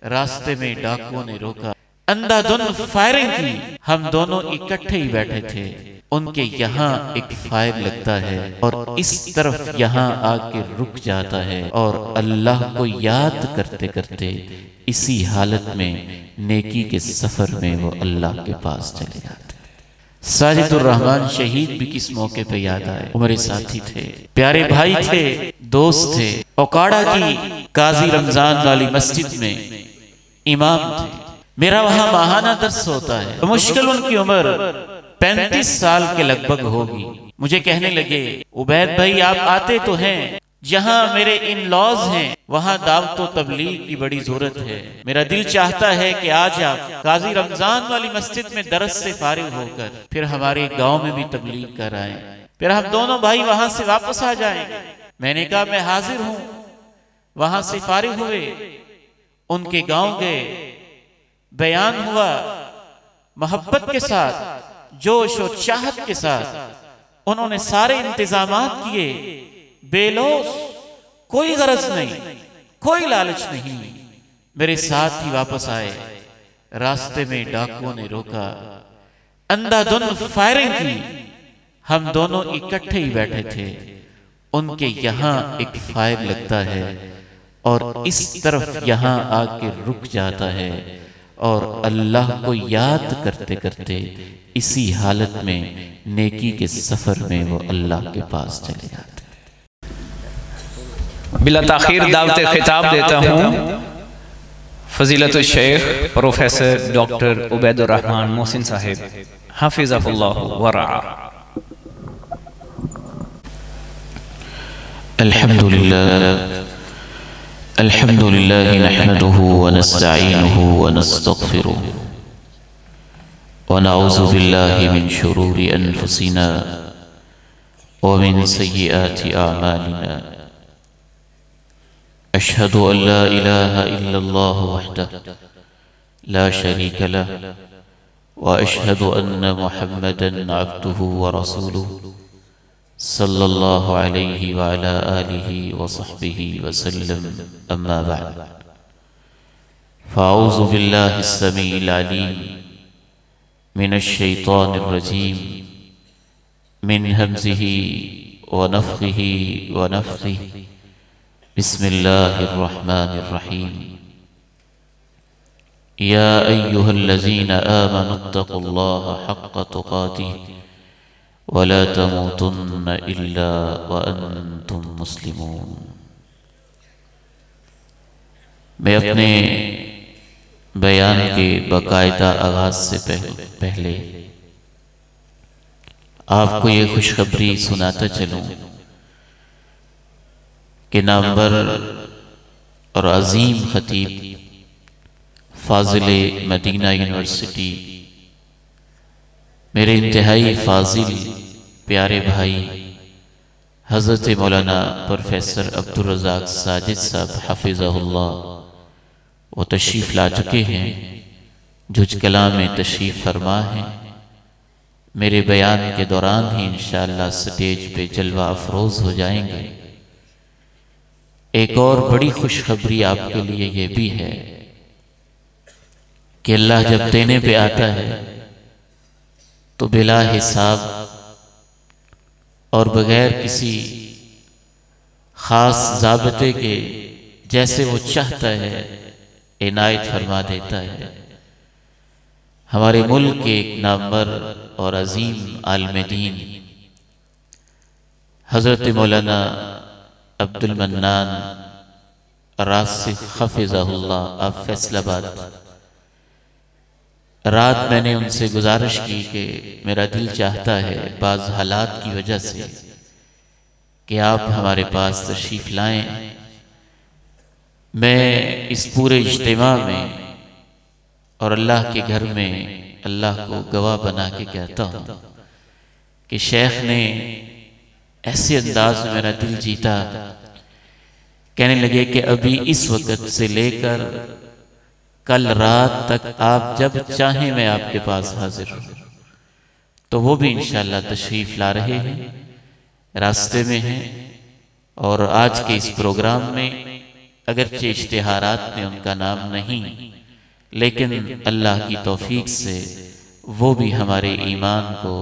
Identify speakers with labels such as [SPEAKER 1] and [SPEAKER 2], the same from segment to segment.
[SPEAKER 1] रास्ते में डाकुओं ने रोका, अंधाधुंध फायरिंग की। हम दोनों इकट्ठे ही बैठे थे। उनके यहाँ एक फायर लगता है और इस तरफ यहाँ आके रुक जाता है और अल्लाह को याद करते करते इसी हालत में नेकी के सफर में वो अल्लाह के पास चले जाते। साजिदुर रहमान शहीद भी किस मौके पे याद आए। हमारे साथी थे, प्यारे भाई थे, दोस्त थे। ओकाड़ा की काजी रमजान वाली मस्जिद में इमाम थे। मेरा वहां माहाना दर्स होता है। तो मुश्किल उनकी उम्र 35 साल के लगभग होगी। मुझे कहने लगे, उबैद भाई आप आते तो हैं, जहां मेरे इन लॉज हैं वहां दावत व तबलीग की बड़ी जरूरत है। मेरा दिल चाहता है कि आज आप काजी रमजान वाली मस्जिद में दरस से फारिग होकर फिर हमारे गांव में भी तबलीग कर आए, फिर हम दोनों भाई वहां से वापस आ जाएंगे। मैंने कहा मैं हाजिर हूं। वहां से फारिग हुए, उनके गांव गए, बयान हुआ मोहब्बत के साथ, जोश और चाहत के साथ। उन्होंने सारे इंतजामात किए, बेलोस, कोई गरज नहीं, कोई लालच नहीं। मेरे साथ ही वापस आए। रास्ते में डाकुओं ने रोका, अंधाधुंध फायरिंग की। हम दोनों इकट्ठे ही बैठे थे। उनके यहाँ एक फायर लगता है और इस तरफ यहाँ आके रुक जाता है और अल्लाह को याद करते करते इसी हालत में नेकी के सफर में वो अल्लाह के पास चले जाते।
[SPEAKER 2] बिला ताखीर दावत खिताब देता हूँ फजीलत शेख प्रोफेसर डॉक्टर उबैदुर रहमान मोहसिन साहिब हाफिज़हुल्लाह व रआ।
[SPEAKER 1] अल्हम्दुलिल्लाह नहमदुहु व नस्तईनुहु व नस्तगफिरुह व नऊज़ु बिल्लाहि मिन शुरूरि अनफुसिना व मिन सय्यिआति अअमालिना। अशहदु अन ला इलाहा इल्लल्लाह वहदहु ला शरीका लहु व अशहदु अन्न मुहम्मदन अब्दुहु व रसूलुहु सल्लल्लाहु अलैहि व अला आलिहि व सहबिहि व सल्लम। अम्मा बअद, फ़अऊज़ु बिल्लाहिस समीइल अलीम मिनश शैतानिर रजीम मिन हमज़िहि व नफ़्ख़िहि व नफ़्ख़िहि। बिस्मिल्लाहिर रहमानिर रहीम। या अय्युहल्लज़ीना आमनुत्तक़ुल्लाह हक़्क़ तुक़ातिह वला तमूतुन्न इल्ला व अंतुम मुस्लिमून। मैं अपने बयान के बाकायदा आगाज से पहले आपको ये खुशखबरी सुनाता चलूं कि नामवर और अजीम खतीब फाजिले मदीना यूनिवर्सिटी, मेरे इंतहाई फाजिल प्यारे भाई हज़रत मौलाना प्रोफेसर अब्दुल रज़ाक साजिद साहब हाफिज़हुल्लाह वो तशरीफ़ ला चुके हैं। जुज कलाम में तशरीफ़ फरमा हैं। मेरे बयान के दौरान ही इंशाअल्लाह स्टेज पे जलवा अफरोज़ हो जाएंगे। एक और बड़ी खुशखबरी आपके लिए ये भी है कि अल्लाह जब देने पे आता है तो बिला हिसाब और बगैर किसी खास ज़ाबते के जैसे वो चाहता है इनायत फरमा देता है। हमारे मुल्क के एक नामवर और अजीम आलिम दीन हज़रत मौलाना अब्दुल मन्नान रासिख हफ़िज़हुल्लाह आप फैसलाबाद, रात मैंने उनसे गुजारिश की कि मेरा दिल चाहता है बाज़ हालात की वजह से कि आप हमारे पास तशरीफ़ लाएं। मैं इस पूरे इज्तिमा में और अल्लाह के घर में अल्लाह को गवाह बना के कहता हूँ कि शेख ने ऐसे अंदाज में मेरा दिल जीता, कहने लगे कि अभी इस वक्त से लेकर कल रात तक आप जब चाहें मैं आपके पास हाजिर हूँ। तो वो भी इंशाअल्लाह तशरीफ़ ला रहे हैं, रास्ते में हैं और आज के इस प्रोग्राम में अगरचे इश्तिहारात में उनका नाम नहीं, लेकिन अल्लाह की तौफीक से वो भी हमारे ईमान को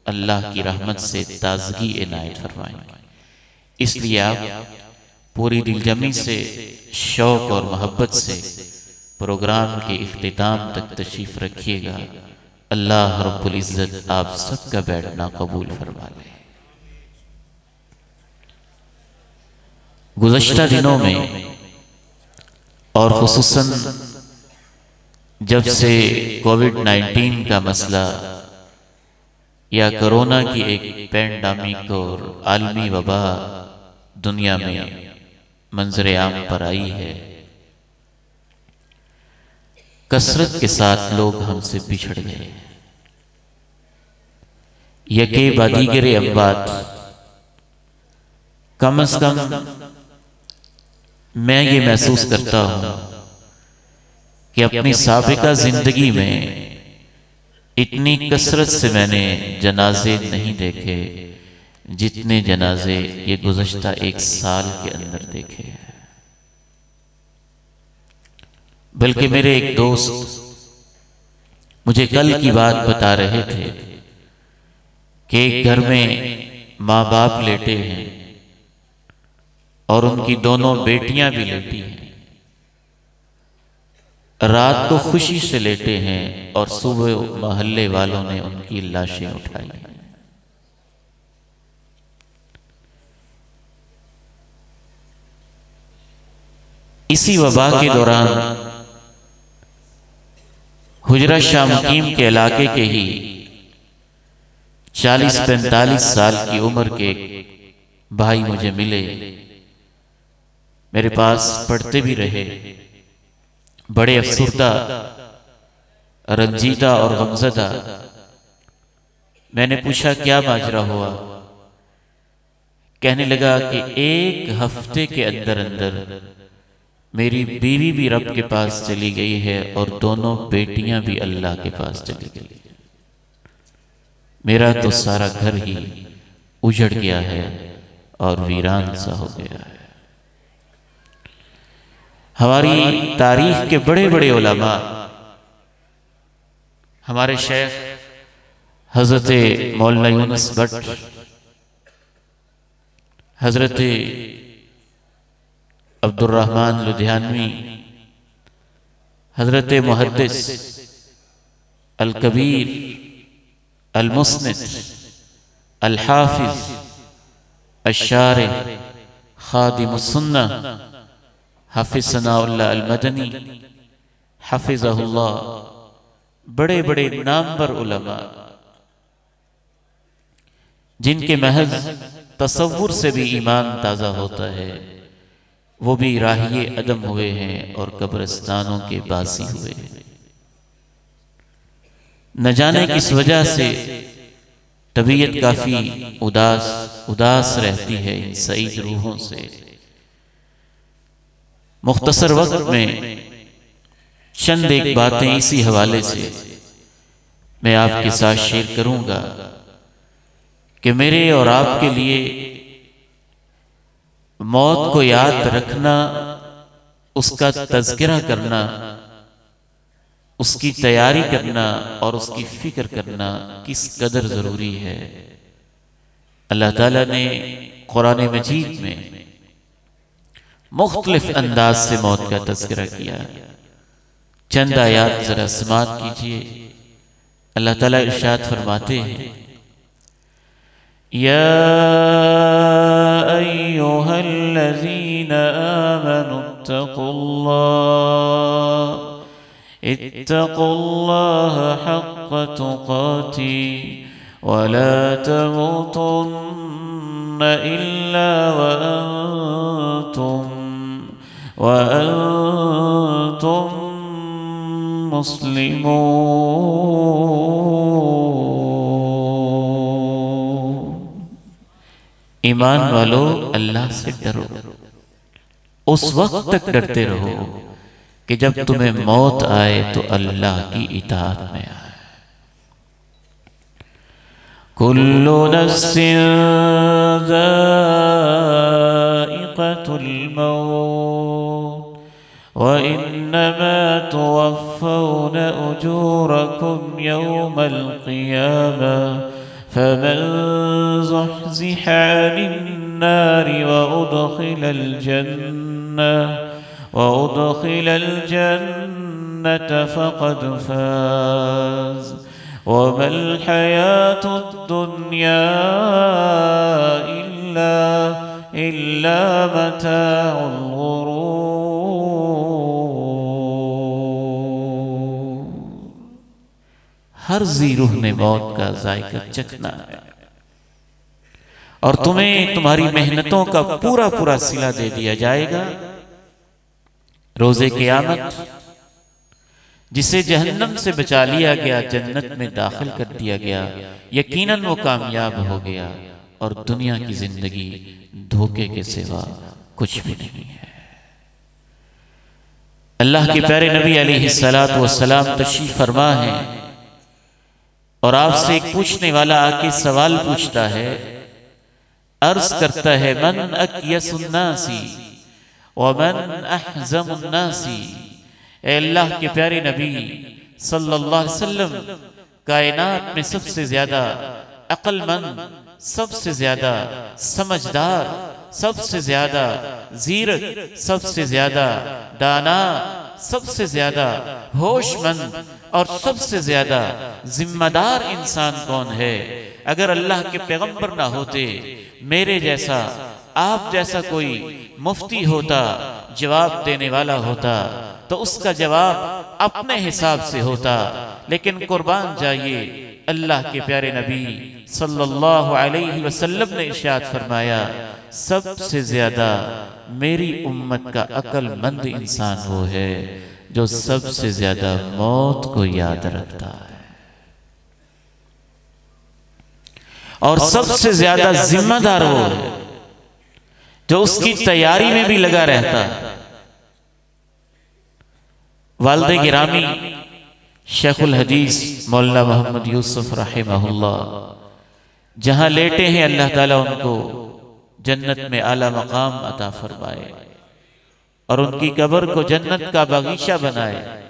[SPEAKER 1] अल्लाह की रहमत से ताजगी इनायत फरमाएंगे। इसलिए आप पूरी दिलजमी से, शौक और मोहब्बत से प्रोग्राम के इख्तिताम तक तशरीफ रखिएगा। अल्लाह रब्बुल इज़्ज़त आप सबका बैठना कबूल फरमा ले। गुज़श्ता दिनों में और खुसूसन जब से कोविड-19 का मसला या कोरोना की एक पैंडेमिक और आलमी वबा दुनिया में मंजर आम पर आई है, कसरत के साथ लोग हमसे बिछड़ गए। यके बादीगरे अम्बात, कम अज कम मैं ये महसूस करता हूं कि अपनी साबिका जिंदगी में इतनी कसरत से मैंने जनाजे नहीं देखे जितने जनाजे ये गुज़श्ता एक साल के अंदर देखे हैं। बल्कि मेरे एक दोस्त मुझे कल की बात बता रहे थे कि एक घर में माँ बाप लेटे हैं और उनकी दोनों बेटियां भी लेटी हैं। रात को खुशी से लेटे हैं और सुबह मोहल्ले वालों ने उनकी लाशें उठाई हैं। इसी वबा के दौरान हुजरा शाह मुकीम के इलाके के ही 40-45 साल की उम्र के भाई मुझे मिले, मेरे पास पढ़ते भी रहे, बड़े अफसुर्दा, रंजीदा और गमज़दा। मैंने पूछा क्या माजरा हुआ? कहने लगा कि एक हफ्ते के अंदर अंदर मेरी बीवी भी रब के पास चली गई है और दोनों बेटियां भी अल्लाह के पास चली गई। मेरा तो सारा घर ही उजड़ गया है और वीरान सा हो गया है। हमारी तारीख के बड़े बड़े उलमा, हमारे शेख हजरत मौलाना यूनुस भट्ट, हजरत अब्दुर्रहमान लुधियानवी, हजरत मुहद्दिस अल कबीर अल मुस्निद अल हाफिज अश-शारिह खादिमुस सुन्नह हाफिज सनाउल्लाह अल मदनी हाफिज़हुल्लाह, बड़े बड़े नामवर उलमा जिनके महज तसव्वुर से भी ईमान ताज़ा होता है, वो भी राहिए अदम हुए हैं और कब्रिस्तानों के बासी हुए हैं। न जाने किस वजह से तबीयत काफी उदास रहती है इन सईद रूहों से। मुख्तसर वक्त में चंद एक बातें इसी हवाले से मैं आपके साथ शेयर करूंगा कि मेरे और आपके लिए मौत को याद रखना, उसका तज़किरा करना, उसकी तैयारी करना और उसकी फिक्र करना किस कदर जरूरी है। अल्लाह ताला ने कुरान मजीद में मुख्तलिफ अंदाज से मौत का तज़किरा किया। चंद आयात जरा समात कीजिए। अल्लाह ताला इरशाद फरमाते हैं, या अय्युहल्लज़ीना आमनु इत्तक़ुल्लाह हक़्क़ तुक़ातिह वला तमूतुन्न इल्ला व अंतुम मुस्लिमून। ईमान वालों, अल्लाह से डरो, उस वक्त तक डरते रहो कि जब तुम्हें मौत आए तो अल्लाह की इताअत में आए। कुल्लु नफ्सिन ज़ाइक़तुल मौत वइन्नमा तुवफ़्फ़ौन उजूरकुम यौमल क़ियामा फमन ज़ुहज़िह अनिन्नारि वउदख़िलल जन्नत फ़क़द फ़ाज़ वमल हयातुद दुन्या इल्ला मताउल गुरूर। हर जी रूह ने मौत का जायका चखना है और तुम्हें तुम्हारी मेहनतों का पूरा पूरा सिला दे दिया जाएगा। रोज़े क़यामत जिसे जहन्नम से बचा लिया गया, जन्नत में दाखिल कर दिया गया, यकीनन वो कामयाब हो गया और दुनिया की जिंदगी धोखे के सिवा कुछ भी नहीं है। अल्लाह के प्यारे नबी अलैहिस्सलातु वस्सलाम तशरीफ फरमा है और आपसे एक पूछने वाला आके सवाल पूछता है, अर्ज करता है, मन अक्यसुन्नासी व मन अहज़मुन्नासी। अल्लाह के प्यारे नबी सल्लल्लाहु अलैहि वसल्लम कायनात में सबसे ज्यादा अक्लमंद, सबसे ज्यादा समझदार, सबसे ज्यादा जीरक, सबसे ज्यादा दाना, सबसे ज्यादा होशमंद और सबसे ज्यादा जिम्मेदार इंसान कौन है? अगर अल्लाह के पैगंबर ना होते, मेरे जैसा आप जैसा कोई मुफ्ती होता, जवाब देने वाला होता, तो उसका जवाब अपने हिसाब से होता। लेकिन कुर्बान जाइए, अल्लाह के प्यारे नबी सल्लल्लाहु अलैहि वसल्लम ने इरशाद फरमाया, सबसे ज्यादा मेरी उम्मत का अक्लमंद इंसान वो है जो सबसे ज्यादा मौत को याद रखता है और सबसे ज्यादा जिम्मेदार वो है जो उसकी तैयारी में भी लगा रहता है। वालिद गिरामी शेखुल हदीस मौलाना मोहम्मद यूसुफ रहमहुल्लाह जहां लेटे हैं, अल्लाह ताला उनको जन्नत में आला मकाम अता फरमाए और उनकी कब्र को जन्नत का बगीचा बनाए।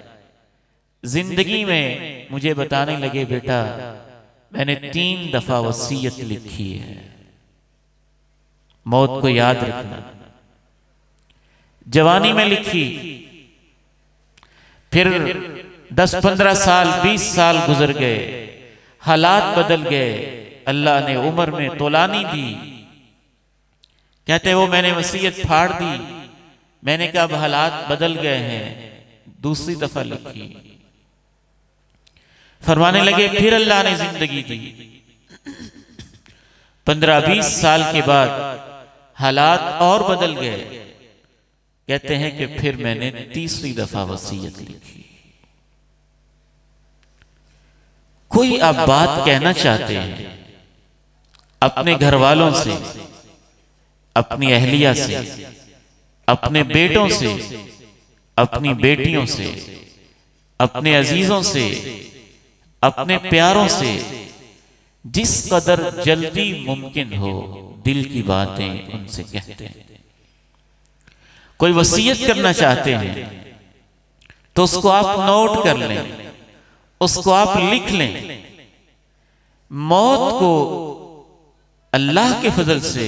[SPEAKER 1] जिंदगी में मुझे बताने लगे, बेटा मैंने 3 दफा वसीयत लिखी है, मौत को याद रखना। जवानी में लिखी, फिर 10-15 साल 20 साल गुजर गए, हालात बदल गए, अल्लाह ने उम्र में तोलानी दी। कहते वो मैंने वसीयत फाड़ दी, मैंने कहा अब हालात बदल गए हैं, दूसरी दफा लिखी। फरमाने लगे फिर अल्लाह ने जिंदगी दी। 15-20 साल के बाद हालात और बदल गए। कहते हैं कि फिर मैंने तीसरी दफा वसीयत लिखी। कोई आप बात कहना चाहते हैं अपने घर वालों से, अपनी अहलिया से, अपने बेटों से, अपनी बेटियों से, अपने अजीजों से, अपने प्यारों से, जिस कदर जल्दी मुमकिन हो दिल की बातें उनसे कहते हैं। कोई वसीयत करना चाहते हैं तो उसको आप नोट कर लें, उसको आप लिख लें। मौत को अल्लाह के फजल से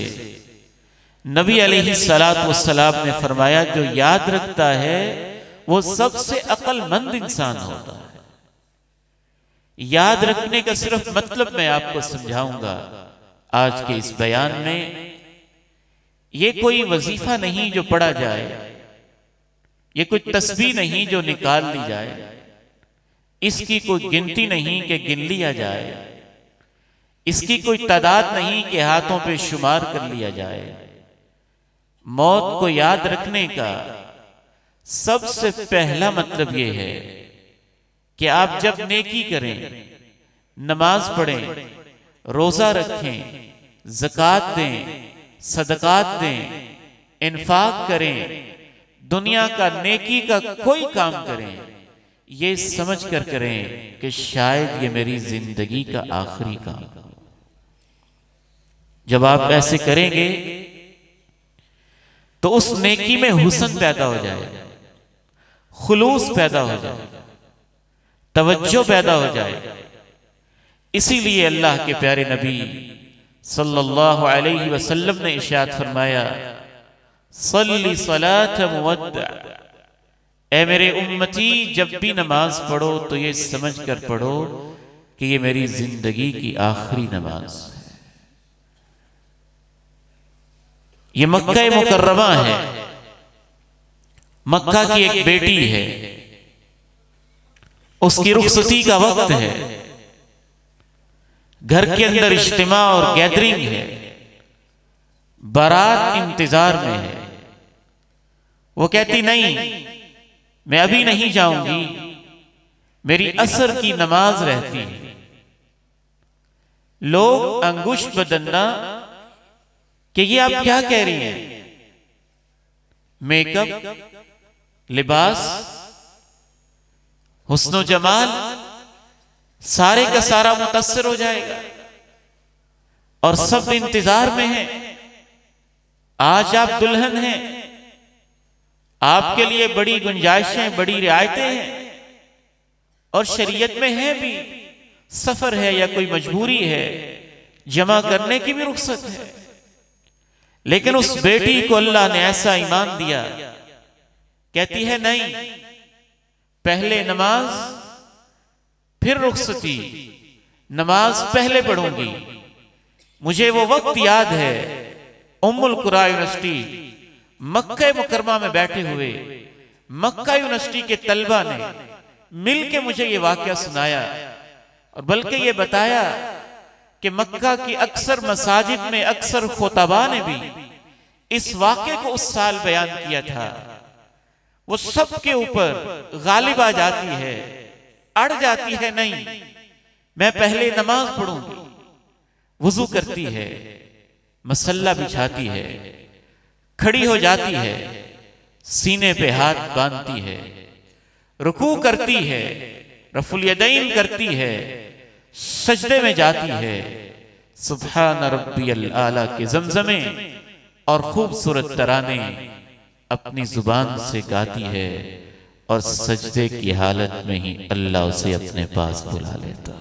[SPEAKER 1] नबी अलैहिस्सलातु वस्सलाम ने फरमाया, जो याद रखता है वो सबसे अक्लमंद इंसान होता है। याद रखने का सिर्फ मतलब मैं आपको समझाऊंगा आज के इस बयान में। ये कोई वजीफा नहीं जो पढ़ा जाए, ये कोई तस्बीह नहीं जो निकाल ली जाए, इसकी कोई गिनती नहीं कि गिन लिया जाए, इसकी कोई तादाद नहीं कि हाथों पे शुमार कर लिया जाए। मौत को याद रखने का सबसे पहला मतलब यह है कि आप जब नेकी करें, नमाज पढ़ें, रोजा रखें, ज़कात दें, सदकात दें, इन्फाक करें, दुनिया का नेकी का कोई काम करें, ये समझ कर करें कि शायद ये मेरी जिंदगी का आखिरी काम। जब आप ऐसे करेंगे तो उस नेकी में हुस्न पैदा हो जाएगा, खुलूस पैदा हो जाए, तवज्जो पैदा हो जाए। इसीलिए अल्लाह के प्यारे नबी सल्लल्लाहु अलैहि वसल्लम ने इरशाद फरमाया, सल्ली सलात मुवद्दा, ए मेरे उम्मती जब भी नमाज पढ़ो तो ये समझ कर पढ़ो कि ये मेरी जिंदगी की आखिरी नमाज है। ये मक्का मुकर्रमा है, मक्का की एक बेटी है, उसकी रुखसती का वक्त है, घर के अंदर इज्तिमा और गैदरिंग है, बारात इंतजार में है। वो कहती नहीं, मैं अभी नहीं जाऊंगी, मेरी असर की नमाज रहती है। लोग अंगुश बदलना कि ये आप क्या कह रही हैं, मेकअप, लिबास, हुस्नो जमाल सारे का सारा मुतासर हो जाएगा और सब इंतजार में हैं। आज आप दुल्हन हैं, आपके लिए बड़ी गुंजाइशें, बड़ी रियायतें हैं और शरीयत में है भी, सफर है या कोई मजबूरी है, जमा करने की भी रुख्सत है। लेकिन उस बेटी को अल्लाह ने ऐसा ईमान दिया, कहती है नहीं, पहले नमाज फिर रुख्सती, नमाज पहले पढ़ूंगी। मुझे वो वक्त याद है, उम्मुल कुरा यूनिवर्सिटी मक्का मुकरमा में बैठे हुए मक्का यूनिवर्सिटी के तलबा ने मिलके मुझे ये वाकया सुनाया और बल्कि ये बताया कि मक्का की अक्सर मसाजिद में अक्सर खुतबा ने भी इस वाक़े को उस साल बयान किया था। वो सबके ऊपर गालिब आ जाती है, अड़ जाती है, नहीं मैं पहले नमाज पढ़ूंगी। वुजू करती है, मसल्ला बिछाती है, खड़ी हो जाती है, सीने पे हाथ बांधती है, रुकू करती है, रफुल यदैन करती है, सजदे में जाती है, सुब्हान रब्बियल आला के जमजमे और खूबसूरत तराने अपनी जुबान से गाती है और सजदे की हालत में ही अल्लाह उसे अपने पास बुला लेता है।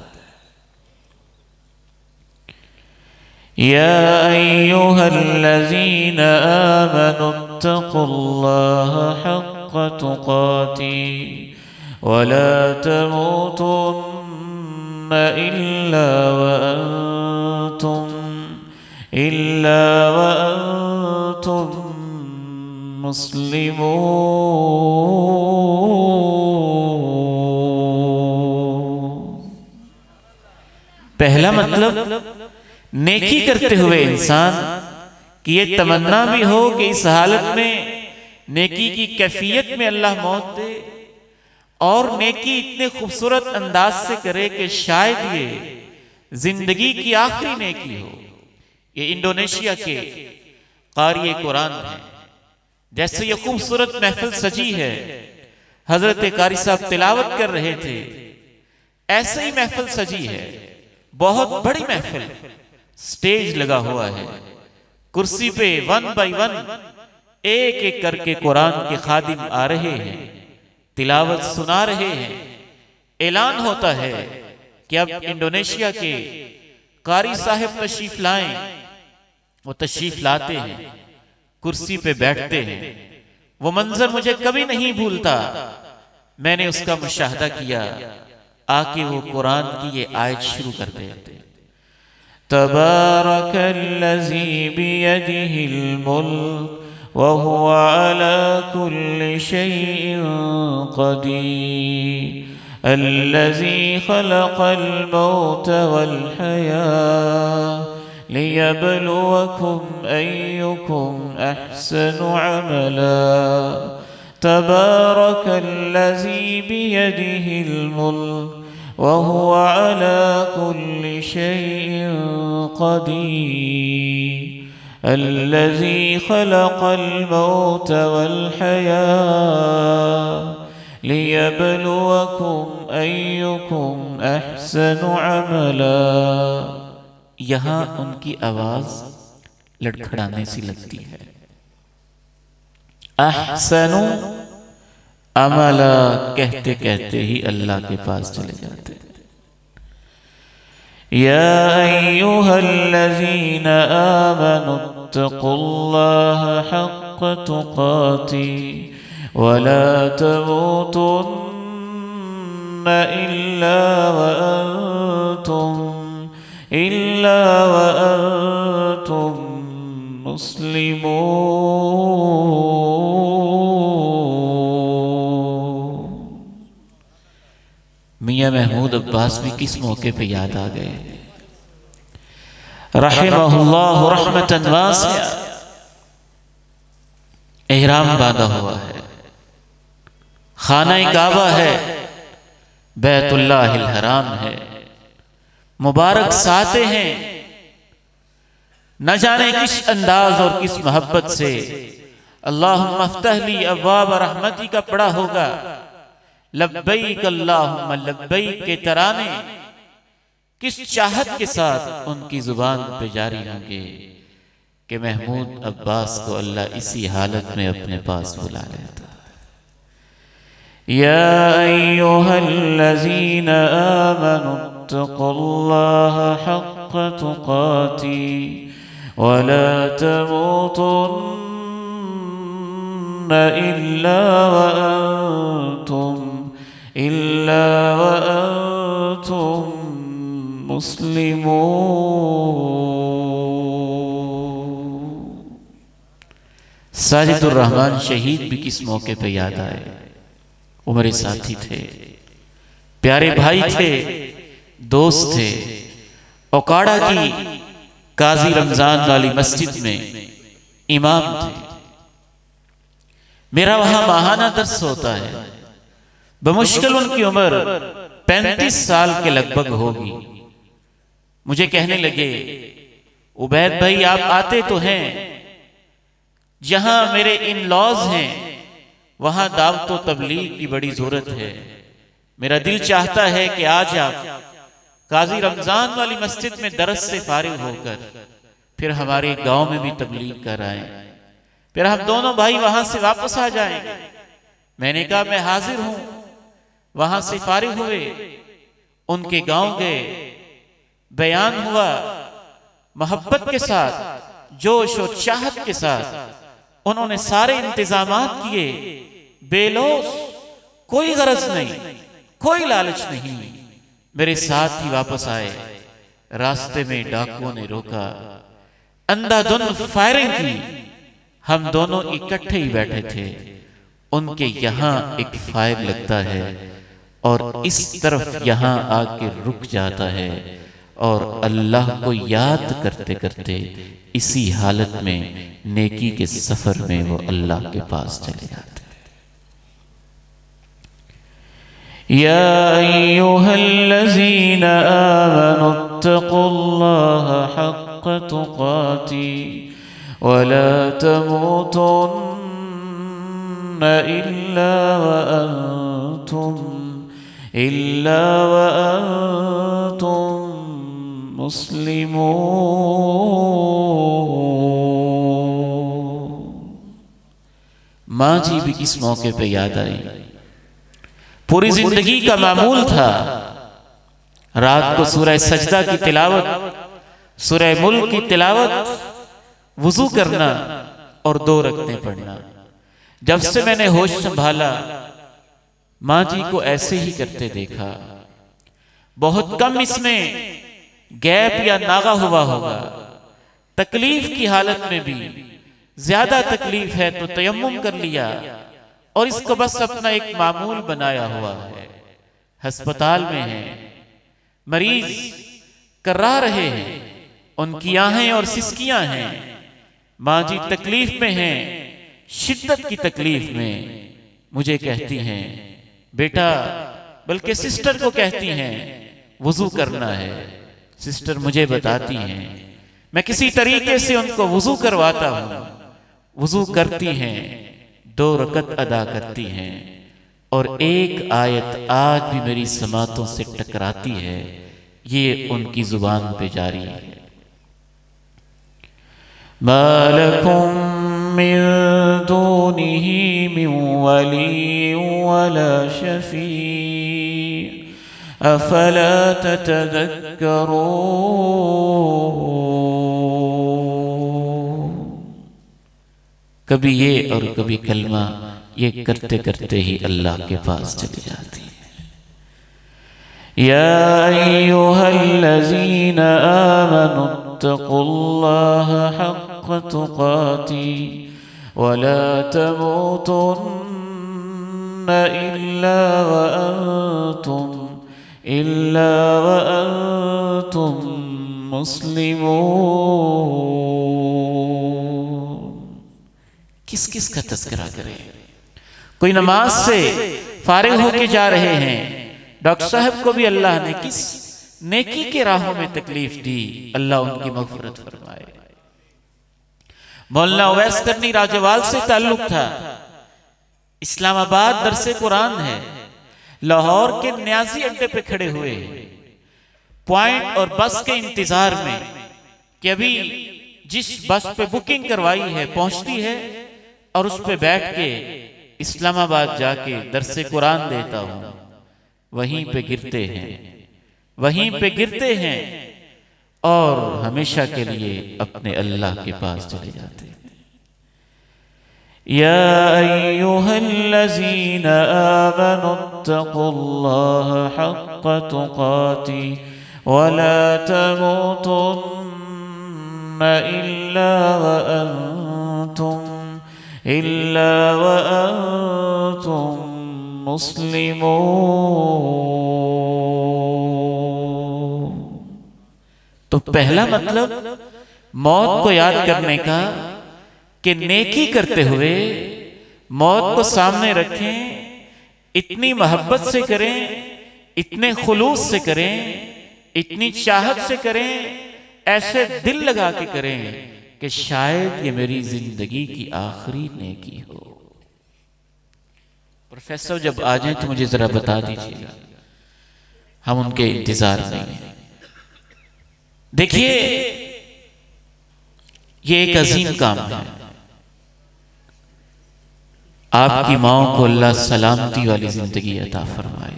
[SPEAKER 1] या अय्युहल्लज़ीना आमनुत्तक़ुल्लाहा हक़्क़ तुक़ातिह वला तमूतुन्ना इल्ला व अंतुम मुस्लिमून। पहला मतलब नेकी करते हुए इंसान की ये तमन्ना भी हो कि इस हालत में नेकी की कैफियत में अल्लाह मौत दे और नेकी इतने खूबसूरत अंदाज से करे कि शायद ये जिंदगी की आखिरी नेकी हो। ये इंडोनेशिया के कारी कुरान है, जैसे ये खूबसूरत महफिल सजी है, हजरत कारी साहब तिलावत कर रहे थे, ऐसे ही महफिल सजी है, बहुत बड़ी महफिल, स्टेज लगा हुआ है, कुर्सी पे 1 बाय 1 एक एक करके कुरान के खादिम आ रहे हैं, तिलावत सुना रहे हैं। ऐलान होता है कि अब इंडोनेशिया के कारी साहब तशरीफ लाएं। वो तशरीफ लाते हैं, कुर्सी पे बैठते हैं। वो मंजर मुझे कभी नहीं भूलता, मैंने उसका मुशाहदा किया। आके वो कुरान की ये आयत शुरू कर देते, तबारकल्लज़ी बियदिहिल मुल्क व हुवा अला कुल्लि शैइन क़दीर अल्लज़ी खलक़ल मौत वल हयात लियब्लुवकुम अय्युकुम अहसनु अमला तबारकल्लज़ी बियदिहिल मुल्क व हुवा अला कुल्लि शैइन क़दीर अल्लज़ी खलक़ल मौत वल हयात लियब्लुवकुम अय्युकुम अहसनु अमला। यहाँ उनकी आवाज लड़खड़ाने सी लगती है। अहसनु अमला कहते कहते ही अल्लाह के पास चले जाते। या अय्युहल्लज़ीना आमनुत्तक़ुल्लाह हक़्क़ तुक़ातिह वला तमूतुन्न इल्ला व अंतुम मुस्लिमून। मियां महमूद अब्बास भी किस मौके पे याद आ गए। रहमहुल्लाह रहमतन वासिया। एहराम बांधा हुआ है, खाना काबा है, बैतुल्लाहिल हराम है, मुबारक साते हैं। न जाने किस अंदाज और किस मोहब्बत से अल्लाहुम्मा अफ्तह ली अब्वाब रहमती का पड़ा होगा। लब्बैक अल्लाहुम्मा लब्बैक के तराने किस चाहत के साथ उनकी जुबान पे जारी होंगे कि महमूद अब्बास को अल्लाह इसी हालत में अपने पास बुला लेता। या अय्युहल्लज़ीना आमनुत्तक़ुल्लाह हक़्क़ तुक़ातिह वला तमूतुन्न इल्ला व अंतुम मुस्लिमून। साजिदुर रहमान शहीद भी किस मौके पे याद आए। वो मेरे साथी थे, प्यारे भाई थे, दोस्त थे। ओकाड़ा की काजी रमजान वाली मस्जिद में इमाम थे। मेरा वहां माहाना दर्स होता है। बमुश्किल उनकी उम्र 35 साल के लगभग होगी। मुझे कहने लगे, उबैद भाई आप आते तो हैं, जहां मेरे इन लॉज हैं वहां दावत व तबलीग की बड़ी जरूरत है। मेरा दिल चाहता है कि आज आप काजी रमजान वाली मस्जिद में दरस से फारिग होकर फिर हमारे गांव में भी तबलीग कर आए, फिर हम दोनों भाई वहां से वापस आ जाएंगे। मैंने कहा मैं हाजिर हूं। वहां से फारिग हुए, उनके गांव गए, बयान हुआ, मोहब्बत के साथ, जोश और चाहत के साथ उन्होंने सारे इंतजामात किए। बेलोस, कोई गरज नहीं, कोई लालच नहीं, मेरे साथ ही वापस आए। रास्ते में डाकुओं ने रोका, अंधाधुंध फायरिंग की। हम दोनों इकट्ठे ही बैठे थे। उनके यहां एक फायर लगता है और इस तरफ यहां आके रुक जाता है और अल्लाह को याद करते करते इसी हालत में नेकी के सफर में वो अल्लाह के पास चले जाते। या अय्युहल्लज़ीना आमनुत्तक़ुल्लाह हक़्क़ तुक़ातिह वला तमूतुन्न इल्ला व अंतुम मुस्लिमून। माँ जी भी किस मौके पे याद आई। पूरी जिंदगी का मामूल था रात को सूरह सजदा की तिलावत, सूरह मुल्क की तिलावत, वुजू करना और 2 रकतें पढ़ना। जब से मैंने होश संभाला माँ जी को ऐसे ही करते देखा। बहुत कम इसमें गैप या नागा हुआ होगा। तकलीफ की हालत में भी ज्यादा तकलीफ है तो तयम्मुम कर लिया और इसको बस अपना एक मामूल बनाया हुआ है। अस्पताल में है, मरीज कर्रा रहे हैं, उनकी आहें और सिसकियां हैं। माँ जी तकलीफ में हैं, शिद्दत की तकलीफ में। मुझे कहती हैं बेटा, बल्कि सिस्टर को कहती हैं वुजू करना है। सिस्टर मुझे बताती हैं, मैं किसी तरीके से उनको वुजू करवाता हूं। वुजू करती हैं, 2 रकत अदा करती हैं और एक आयत आज भी मेरी समातों से टकराती है। ये उनकी जुबान पे जारी है। मालकुम मिन दूनिही मिन वली वला शफी अफला ततज़क्करून। कभी ये और कभी कलमा ये करते करते ही अल्लाह के पास चली जाती है। या अय्युहल्लज़ीना आमनु इत्तक़ुल्लाह हक़्क़ तुक़ाती वला तमूतुन्न इल्ला व अंतुम मुस्लिमून। किस किस का तज़किरा करें? कोई नमाज से फारिग होके जा रहे हैं, डॉक्टर साहब को भी अल्लाह ने किस नेकी के राहों में तकलीफ दी, अल्लाह उनकी मग़फ़िरत फरमाए। मौलाना उवैस करनी राजवाल से ताल्लुक था, इस्लामाबाद दरसे कुरान है, लाहौर के न्याजी अड्डे पे खड़े हुए पॉइंट और बस के इंतजार में कि अभी जिस बस पे बुकिंग करवाई है पहुंचती है और उस पे बैठ के इस्लामाबाद जाके दरसे कुरान देता हूं। वहीं पे गिरते हैं और हमेशा के लिए अपने अल्लाह के पास चले जाते हैं। या अय्युहल्लज़ीना आमनु इत्तक़ुल्लाह हक़्क़ तुक़ाती वला तमूतुन्न इल्ला व अंतुम मुस्लिमून। तो पहला मतलब मौत को याद करने का कि नेकी करते हुए मौत को सामने रखें, इतनी मोहब्बत से करें, इतने खुलूस से करें, इतनी चाहत से करें, ऐसे दिल लगा के करें कि शायद ये मेरी जिंदगी की आखिरी नेकी हो। प्रोफेसर जब आ जाए तो मुझे जरा बता दीजिएगा, हम उनके इंतजार में हैं। देखिए ये एक अजीम काम है। आपकी माओ को अल्लाह सलामती वाली जिंदगी अता फरमाए,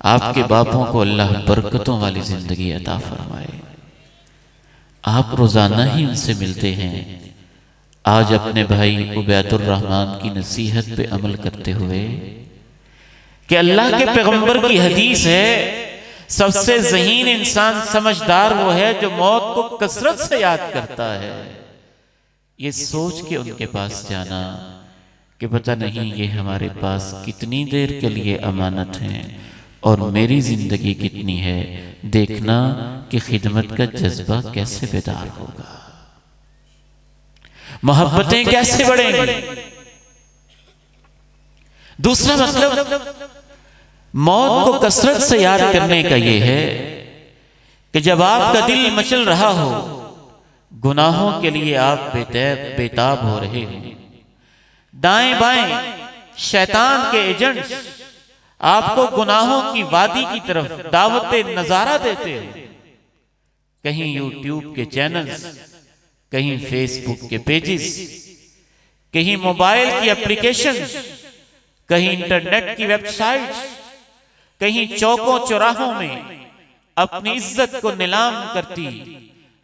[SPEAKER 1] आपके बापों को अल्लाह बरकतों वाली जिंदगी अता फरमाए। आप रोजाना ही उनसे मिलते हैं। आज अपने भाई उबैदुर रहमान की नसीहत पे अमल करते हुए कि अल्लाह के पैगंबर की हदीस है, सबसे ज़हीन इंसान समझदार वो है जो मौत को कसरत से याद करता है। ये सोच के उनके पास जाना कि पता नहीं ये हमारे पास कितनी देर के लिए अमानत है और मेरी जिंदगी कितनी है, देखना कि खिदमत का जज्बा कैसे बेदार होगा, मोहब्बतें कैसे बढ़ेंगी। दूसरा मतलब मौत को कसरत से याद करने का यह है कि जब आपका दिल मचल रहा हो, गुनाहों के लिए आप बेताब हो रहे हो, दाएं बाएं शैतान के एजेंट्स आपको गुनाहों की वादी की तरफ दावत नजारा देते हो। कहीं यूट्यूब के चैनल्स, कहीं फेसबुक के पेजेस, कहीं मोबाइल की एप्लीकेशंस, कहीं इंटरनेट की वेबसाइट्स, कहीं चौकों चौराहों में अपनी इज्जत को नीलाम करती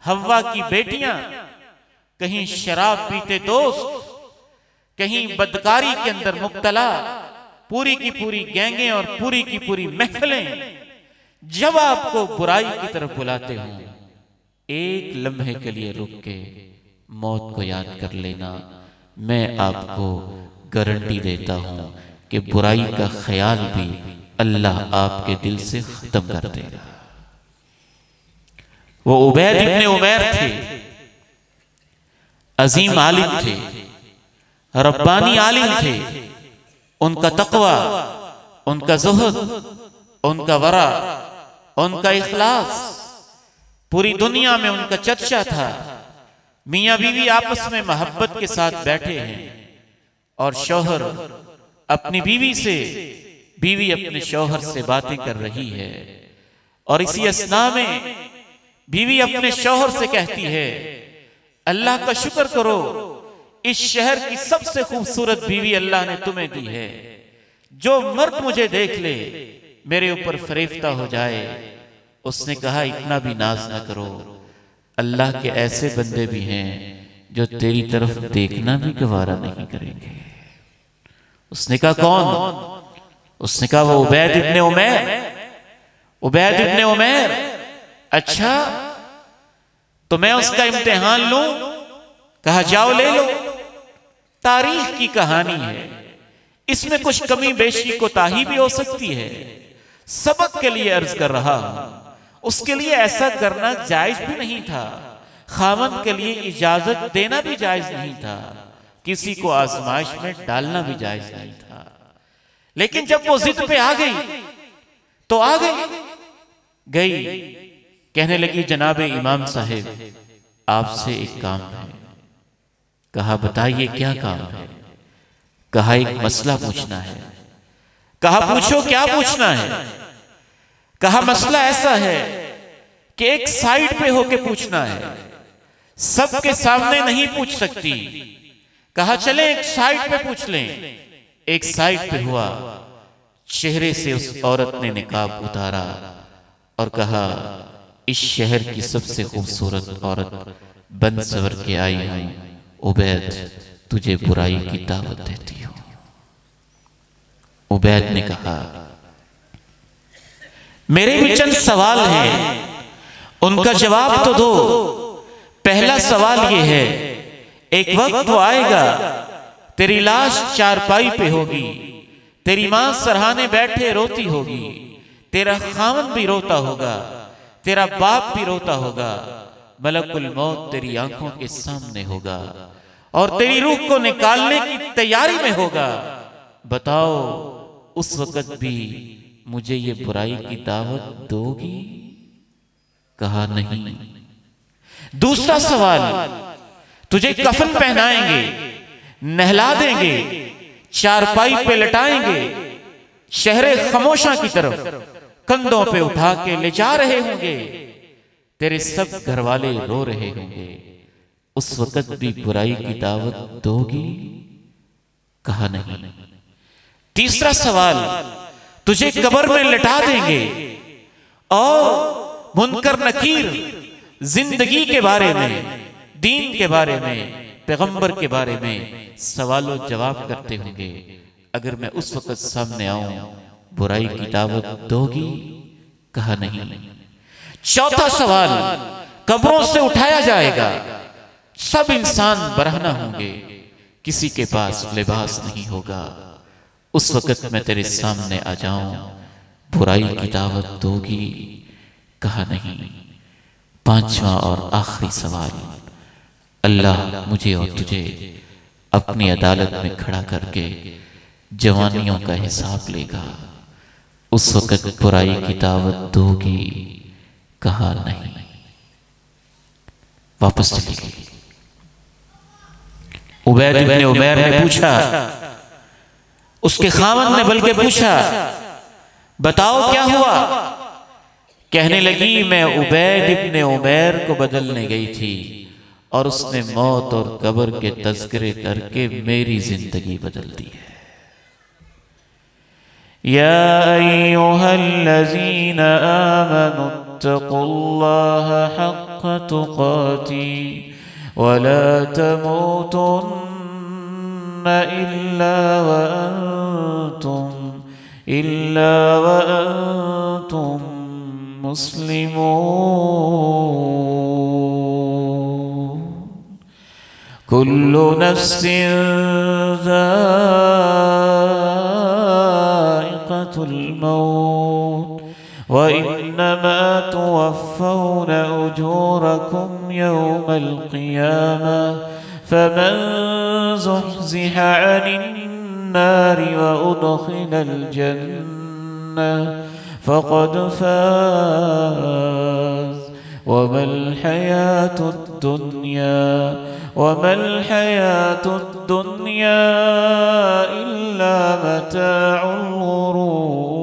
[SPEAKER 1] हव्वा की बेटियां, कहीं शराब पीते दोस्त, कहीं बदकारी के अंदर मुब्तला पूरी की पूरी गैंगें और पूरी की पूरी महफिलें जब आपको बुराई की तरफ बुलाते हो, एक लम्हे के लिए रुक के मौत को याद कर लेना। मैं आपको गारंटी देता हूं कि बुराई का ख्याल भी अल्लाह आपके दिल से खत्म कर देगा। वो उबैद इब्ने उमैर थे, अजीम आलिम थे, रब्बानी आलिम थे। उनका तकवा, उनका ज़ुहद, उनका वरा, उनका इखलास पूरी दुनिया में उनका चर्चा था। मियां बीवी आपस में मोहब्बत के साथ बैठे हैं और शौहर अपनी बीवी से, बीवी अपने शौहर से बातें कर रही है और इसी असना में बीवी अपने शौहर से कहती है, अल्लाह का शुक्र करो, इस शहर की सबसे खूबसूरत बीवी अल्लाह ने तुम्हें दी है, जो मर्द मुझे देख ले मेरे ऊपर फरेफ्ता हो जाए। उसने कहा इतना भी नाज न करो, अल्लाह के ऐसे बंदे भी हैं जो तेरी तरफ देखना भी गवारा नहीं करेंगे। उसने कहा कौन? उसने कहा वो उबैद इब्ने उमैर। उबैद इब्ने उमैर, अच्छा तो मैं उसका इम्तिहान लूं? कहा जाओ ले लो। तारीख की कहानी है, इसमें कुछ कमी बेशी कोताही भी हो सकती है। सबक के लिए अर्ज कर रहा हूं, उसके लिए ऐसा करना जायज भी नहीं था, खामन के लिए इजाजत देना भी जायज नहीं था, किसी को आजमाइश में डालना भी जायज नहीं था। लेकिन जब वो जिद पे आ गई तो आ गई, कहने लगी जनाब इमाम साहिब आपसे एक काम है। कहा बताइए क्या काम है? कहा एक मसला पूछना है। कहा पूछो क्या पूछना है? कहा मसला ऐसा है कि एक साइड पे होके पूछना है, सबके सामने नहीं पूछ सकती। कहा चले एक साइड पे पूछ लें। एक साइड पे हुआ, चेहरे से उस औरत ने निकाब उतारा और कहा इस शहर की सबसे खूबसूरत औरत बन सवर के आई हूं, उबैद तुझे बुराई की दावत देती हूं। उबैद ने कहा मेरे भी चंद सवाल हैं, उनका जवाब तो दो। पहला सवाल यह है, एक वक्त वो आएगा तेरी लाश चारपाई पे होगी, तेरी मां सरहाने बैठे रोती होगी, तेरा खामन भी रोता होगा, तेरा बाप भी रोता होगा, मलकुल मौत तेरी आंखों के सामने होगा और तेरी रूह को निकालने की तैयारी में होगा। बताओ उस वक्त भी मुझे ये बुराई की दावत दोगी? कहा नहीं। दूसरा सवाल, तुझे कफन पहनाएंगे, नहला देंगे, चारपाई पे लटाएंगे, शहरे खमोशा की तरफ कंधों पे उठा के ले जा रहे होंगे, तेरे सब घर वाले रो रहे होंगे, उस वक्त भी बुराई की दावत दोगी? कहा नहीं। तीसरा सवाल, तुझे कब्र में लिटा देंगे और मुनकर नकीर जिंदगी के बारे में, दीन के बारे में, पैगंबर के बारे में सवालों जवाब करते होंगे। अगर मैं उस वक्त सामने आऊं, बुराई की दावत दोगी? कहा नहीं। चौथा सवाल, कब्रों से उठाया जाएगा, सब इंसान बरहना होंगे, किसी के पास लिबास नहीं होगा, उस वक्त मैं तेरे सामने आ जाऊं, बुराई की दावत दोगी? कहा नहीं। पांचवा और आखिरी सवाल, अल्लाह मुझे और तुझे अपनी अदालत में खड़ा करके जवानियों का हिसाब लेगा, उस वक्त बुराई की दावत दोगी? कहा नहीं। वापस चली गई। उबैद इब्ने उमैर ने पूछा, उसके खामन ने बल्कि पूछा बताओ क्या हुआ? कहने लगी मैं उबैद इब्ने उमैर को बदलने गई थी और उसने मौत और कब्र के तज़किरे करके मेरी जिंदगी बदल दी है। या अय्युहल्लज़ीना आमनु इत्तक़ुल्लाह हक़्क़ तुक़ाती वला तमूतुन्ना इल्ला व अंतुम मुस्लिमून। कुल्लु नफ्सिन ज़ाइक़तुल मौत व इन्नमा तुवफ़्फ़ौना उजूरकुम यौमल क़ियामह फमन ज़ुहज़िहा अनिन नारि व उदख़िलल जन्नह फ़क़द फ़ाज़ वमल हयातुद दुनिया इल्ला मताउल गुरूर।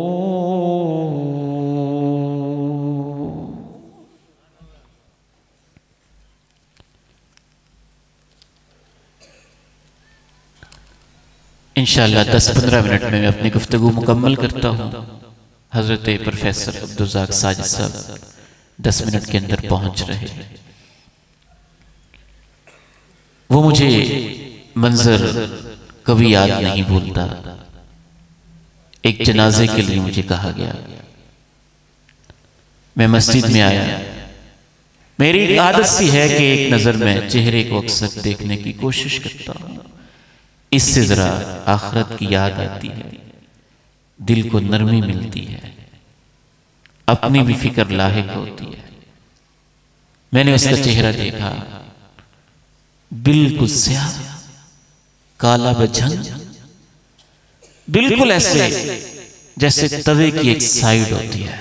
[SPEAKER 1] इंशाअल्लाह 10-15 मिनट में मैं अपनी गुफ्तगू मुकम्मल करता हूँ। हजरत प्रोफेसर अब्दुर्रज़ाक साजिद साहब 10 मिनट के अंदर पहुंच रहे हैं। वो मुझे मंजर कभी याद नहीं भूलता। एक जनाजे के लिए मुझे कहा गया, मैं मस्जिद में आया। मेरी एक आदत सी है कि एक नजर में चेहरे को अक्सर देखने की कोशिश करता हूं। इससे जरा आखिरत की याद आती है, दिल को नरमी मिलती है, अपनी भी फिक्र लाहिक होती है। मैंने उसका चेहरा देखा, बिल्कुल स्याह, काला बझंग, बिल्कुल ऐसे जैसे तवे की एक साइड होती है।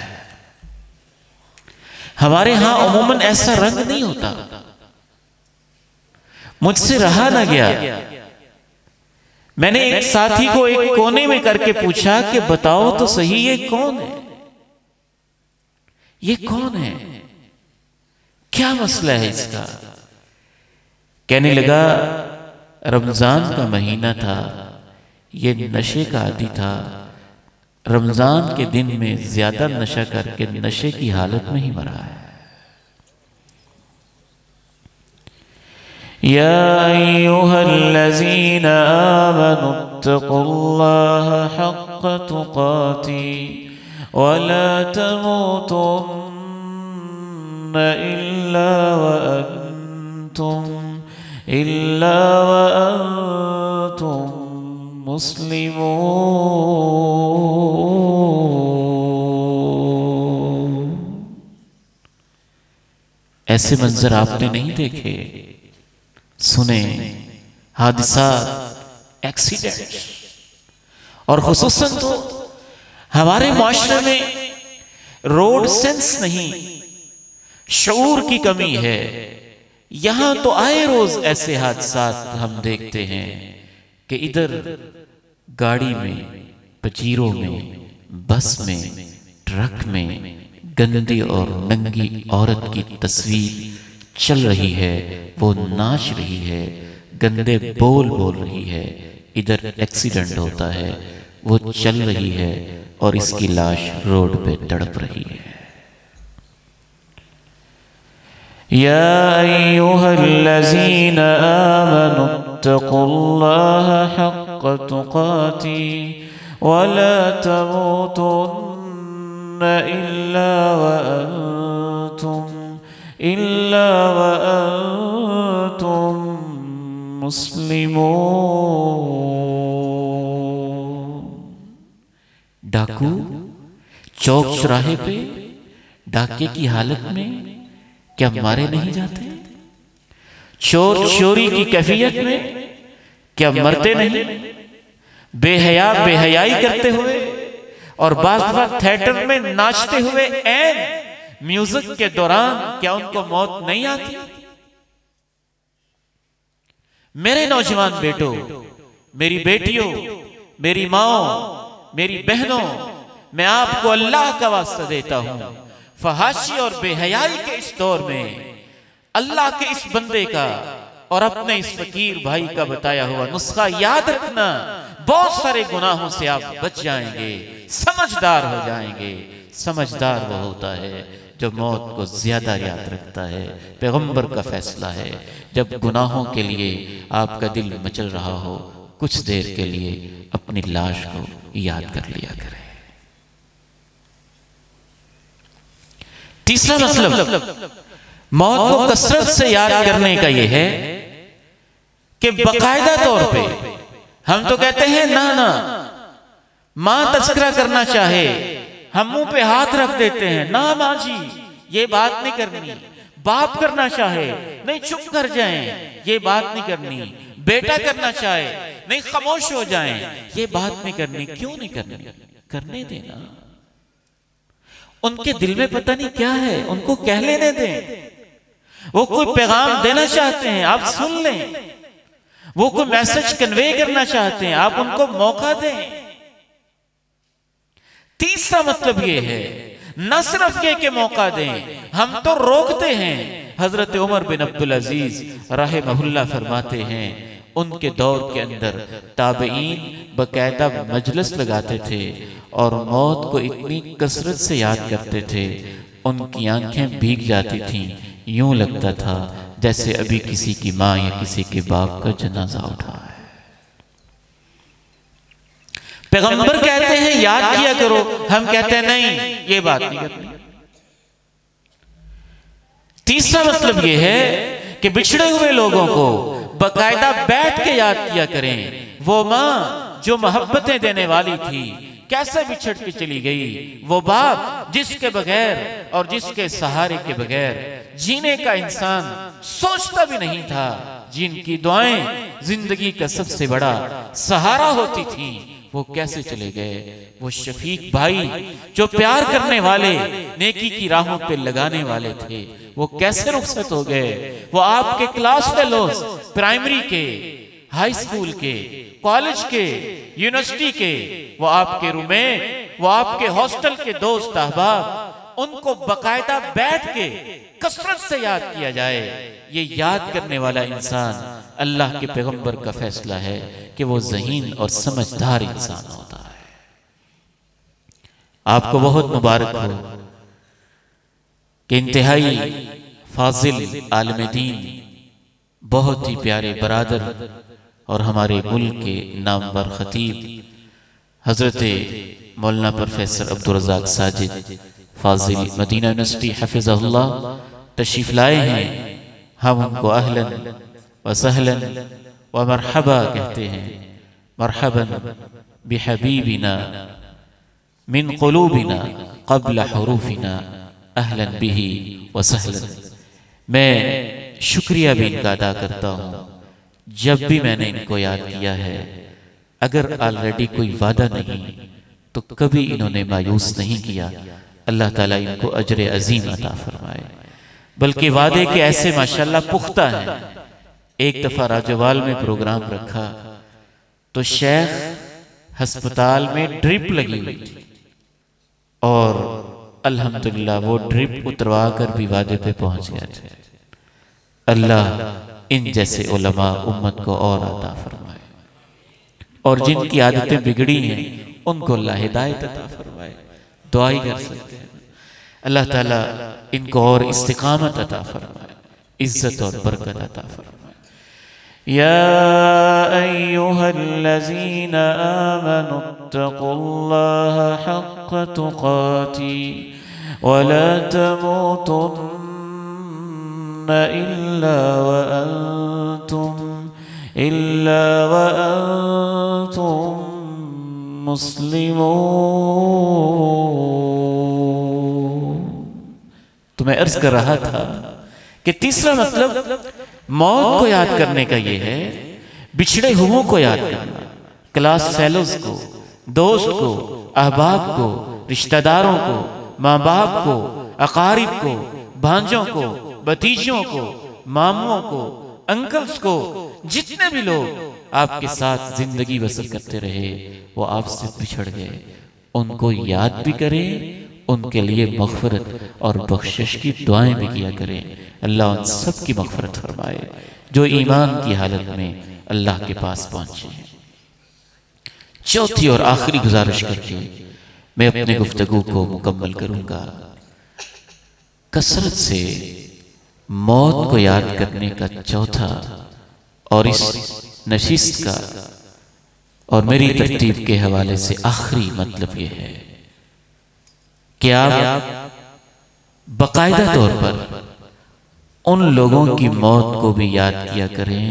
[SPEAKER 1] हमारे यहां अमूमन ऐसा रंग नहीं होता। मुझसे रहा ना गया। मैंने एक साथी को एक कोने में करके पूछा कि बताओ तो सही, ये कौन है? ये कौन है? क्या मसला है इसका? कहने लगा, रमजान का महीना था, ये नशे का आदी था। रमजान के दिन में ज्यादा नशा करके नशे की हालत में ही मरा है। या अय्युहल्लज़ीना आमनुत्तक़ुल्लाह हक़्क़ तुक़ाती वला तमूतुन्न इल्ला व अंतुम मुस्लिमून। ऐसे मंजर आपने नहीं देखे, सुने, हादसा, एक्सीडेंट, और खुसूसन तो हमारे माशरे में रोड सेंस नहीं, शऊर की कमी है। यहां तो आए रोज ऐसे हादसात हम देखते हैं कि इधर गाड़ी में, पचीरों में, बस में, ट्रक में गंदी और नंगी औरत की तस्वीर चल रही है, वो नाच रही है, गंदे बोल बोल रही है। इधर एक्सीडेंट होता है, वो चल रही है और इसकी लाश रोड पे तड़प रही है। या अय्युहल्लज़ीना आमनुत्तक़ुल्लाह हक़्क़ तुक़ाती वला तमूतुन्न इल्ला व अंतुम मुस्लिमून। डाकू चौक चौराहे पे डाके की हालत में क्या मारे नहीं जाते? चोर चोरी की कैफियत में क्या मरते नहीं? बेहया बेहयाई करते हुए और बाज़ थिएटर में नाचते हुए ऐन म्यूजिक के दौरान क्या उनको मौत नहीं आती? मेरे नौजवान बेटों, मेरी बेटियों, मेरी माओ, मेरी बहनों, मैं आपको अल्लाह का वास्ता देता हूं, फहाशी और बेहयाई के इस दौर में अल्लाह के इस बंदे का और अपने इस फकीर भाई का बताया हुआ नुस्खा याद रखना। बहुत सारे गुनाहों से आप बच जाएंगे, समझदार हो जाएंगे। समझदार वो होता है जो मौत को ज्यादा याद रखता है। पैगंबर का फैसला है, जब गुनाहों के लिए आपका दिल मचल रहा हो, कुछ देर के लिए अपनी लाश को याद कर लिया करें। तीसरा मतलब मौत को कसरत से याद करने का यह है कि बाकायदा तौर पे हम तो कहते हैं ना ना, मां तस्करा करना चाहे हम मुंह पे हाथ रख देते हैं, ना मां जी ये बात नहीं करनी। बाप करना चाहे नहीं चुप कर जाएं, ये बात नहीं करनी। बेटा करना चाहे नहीं खामोश हो जाएं, ये बात नहीं करनी। क्यों नहीं करनी? करने देना। उनके दिल में पता नहीं क्या है, उनको कह लेने दें। वो कोई पैगाम देना चाहते हैं, आप सुन लें। वो कोई मैसेज कन्वे करना चाहते हैं, आप उनको मौका दें। तीसरा मतलब ये है, न सिर्फ ये कि मौका दें, हम तो रोकते हैं। हजरत उमर बिन अब्दुल अजीज रहमहुल्लाह फरमाते हैं, उनके दौर के अंदर ताबईन बकायदा मजलिस लगाते थे और मौत को इतनी कसरत से याद करते थे, उनकी आंखें भीग जाती थीं, यूं लगता था जैसे अभी किसी की माँ या किसी के बाप का जनाजा उठा है। पैगंबर कहते हैं याद किया करो, हम कहते हैं नहीं, ये बात नहीं करनी। तीसरा मतलब यह है कि बिछड़े हुए लोगों को बकायदा बैठ के याद किया करें। वो माँ जो मोहब्बतें देने वाली थी कैसे बिछड़ के चली गई, वो बाप जिसके बगैर और जिसके सहारे के बगैर जीने का इंसान सोचता भी नहीं था, जिनकी दुआएं जिंदगी का सबसे बड़ा सहारा होती थी, वो कैसे चले गए। वो शफीक भाई जो प्यार करने वाले, नेकी की राहों पे लगाने वाले थे, वो कैसे रुखसत हो गए। वो आपके क्लास फेलोज, प्राइमरी के, हाई स्कूल के, कॉलेज के, यूनिवर्सिटी के, वो आपके रूममेट, वो आपके हॉस्टल के दोस्त अहबाब, उनको बकायदा बैठ के कसरत से याद किया जाए। ये याद करने वाला इंसान अल्लाह के पैगंबर का फैसला है कि वो ज़हीन और समझदार इंसान होता है। आपको बहुत मुबारक हो कि इंतहाई फाजिल आलिम दीन, बहुत ही प्यारे बरादर और हमारे मुल्क के नामवर खतीब हजरत मौलाना प्रोफेसर अब्दुल रज़ाक साजिद फाजिल मदीना यूनिवर्सिटी हफिज़हुल्लाह तशरीफ लाए हैं। हम उनको अहलन व सहलन व मरहबा कहते हैं। मरहबन बिहबीबिना मिन क़ुलूबिना क़ब्ल हुरूफिना अहलन बिही व सहलन। मैं शुक्रिया भी इनका अदा करता हूँ जब भी मैंने इनको याद किया है। अगर ऑलरेडी कोई वादा नहीं तो कभी इन्होंने मायूस नहीं किया। अल्लाह ताला इनको अजर अजीम अता फरमाए। बल्कि वादे के ऐसे माशाल्लाह पुख्ता हैं। एक दफा राजवाल में प्रोग्राम रखा तो शेख अस्पताल में ड्रिप लगी हुई थी और अल्हम्दुलिल्लाह वो ड्रिप उतरवा कर भी वादे पे पहुंच गए थे। अल्लाह इन जैसे उलमा उम्मत को और अता फरमाए और जिनकी आदतें बिगड़ी हैं उनको अल्लाह हिदायत अता फरमाए। दुआ ही कर सकते हैं। अल्लाह ताला इनको और इस्तिकामत अता फरमाए, इज्जत और बरकत अता फरमाए। या अय्युहल्लज़ीना आमनुत्तक़ुल्लाहा हक़्क़ तुक़ाती वला तमूतुन्न इल्ला व अंतुम मुस्लिमून। तो मैं अर्ज कर रहा था कि तीसरा मतलब मौत को याद करने का ये है, बिछड़े हुओं को याद करना, क्लास फेलोज को, दोस्त को, अहबाब को, रिश्तेदारों को, माँ बाप को, अकारिब को, भांजों को, भतीजों को, मामुओं को, अंकल्स को, जितने भी लोग आपके साथ जिंदगी बसर करते रहे वो आपसे बिछड़ गए, उनको याद भी करें, उनके लिए मग़फ़िरत और बख्शिश की दुआएं भी किया करें। अल्लाह उन सब की मग़फ़िरत फरमाए जो ईमान की हालत में अल्लाह के पास पहुंचे हैं। चौथी और आखिरी गुजारिश करके मैं अपने गुफ्तगू को मुकम्मल करूंगा। कसरत से मौत को याद करने का चौथा और इस नशिस्त का और मेरी तरतीब के हवाले से आखिरी मतलब यह है कि आप बाकायदा तौर पर उन लोगों की मौत को भी याद किया करें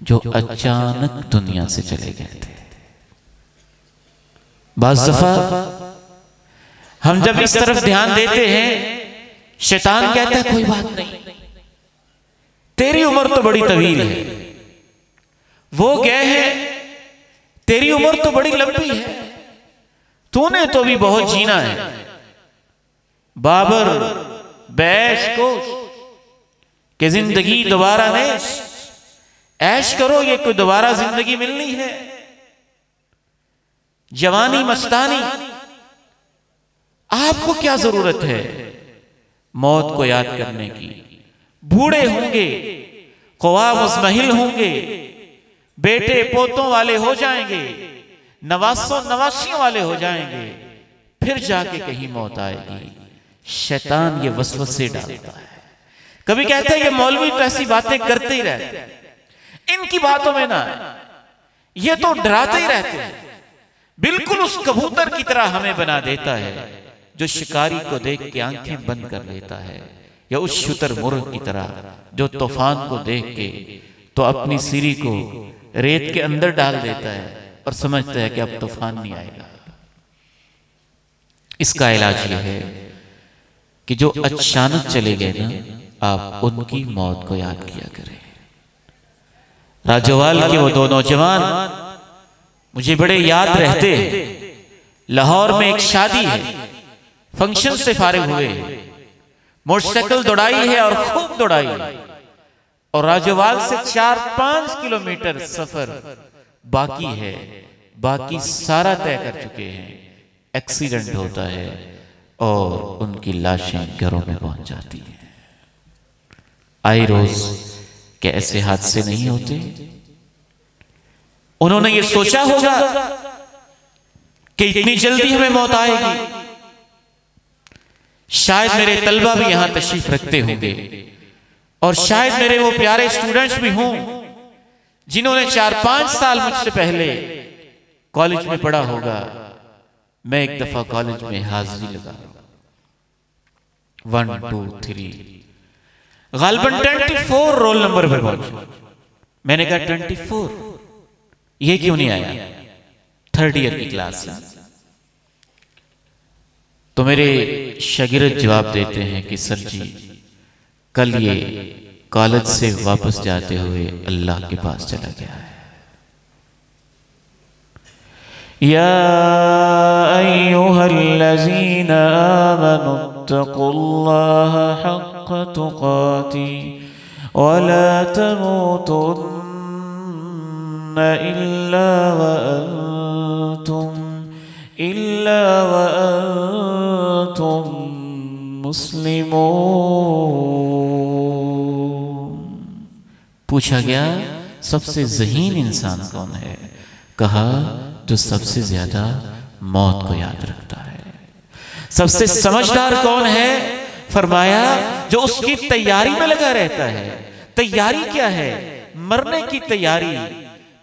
[SPEAKER 1] जो अचानक दुनिया से चले गए थे। बाज़ दफा हम जब इस तरफ ध्यान देते हैं, शैतान कहता है कोई बात नहीं, तेरी उम्र तो बड़ी तवील है, वो गए हैं, तेरी उम्र तो बड़ी लंबी है, तूने तो भी बहुत जीना है। बाबर बैश को कि जिंदगी दोबारा नहीं, ऐश करो, ये कोई दोबारा जिंदगी मिलनी है। जवानी मस्तानी, आपको क्या जरूरत है मौत को याद करने की। बूढ़े होंगे, ख्वाब मुज़महिल होंगे, बेटे पोतों वाले हो जाएंगे, नवासों नवासियों वाले हो जाएंगे, फिर जाके कहीं मौत आएगी। शैतान ये वसवसे डालता है। कभी कहते हैं ये मौलवी तो ऐसी बातें करते ही रहते हैं, इनकी बातों में ना आए, ये तो डराते ही रहते हैं। बिल्कुल उस कबूतर की तरह हमें बना देता है जो शिकारी को देख के आंखें बंद कर लेता है, या उस शुतुरमुर्ग की तरह जो तूफान को देख के तो अपनी सिरी को रेत के अंदर डाल देता है और समझता है कि अब तूफान नहीं आएगा। इसका इलाज यह है कि जो अचानक चले गए ना, आप उनकी मौत को याद किया करें। राजोवाल के वो दो नौजवान मुझे बड़े याद रहते हैं। लाहौर में एक शादी है, फंक्शन से फारिग हुए, मोटरसाइकिल दौड़ाई है और खूब दौड़ाई है, और राजोवाल से 4-5 किलोमीटर सफर बाकी है, बाकी सारा तय कर चुके हैं। एक्सीडेंट होता है और उनकी लाशें घरों में पहुंच जाती हैं। आए रोज क्या ऐसे हादसे नहीं होते? उन्होंने ये सोचा होगा कि इतनी जल्दी हमें मौत आएगी। शायद मेरे तलबा भी यहां तशरीफ रखते होंगे, और शायद मेरे वो प्यारे स्टूडेंट्स भी हों जिन्होंने 4-5 साल मुझसे पहले कॉलेज में पढ़ा होगा। मैं एक दफा कॉलेज में हाजिरी लगा, 1 2 3 गालिबन 24 रोल नंबर पर पहुंचा। मैंने कहा 24 ये क्यों नहीं आया? 3rd ईयर की क्लास है। तो मेरे शागिर्द जवाब देते हैं कि सर जी, कल ये कॉलेज से वापस जाते हुए अल्लाह के पास चला गया है। या अय्युहल्लज़ीना आमनुत्तक़ुल्लाह हक़्क़ तुक़ाती वला तमूतुन्न इल्ला व अंतुम मुस्लिमून। पूछा गया सबसे ज़हीन इंसान कौन है? कहा जो सबसे ज्यादा मौत को याद रखता है। सबसे समझदार कौन है? फरमाया जो उसकी तैयारी में लगा रहता है। तैयारी क्या है? मरने की तैयारी।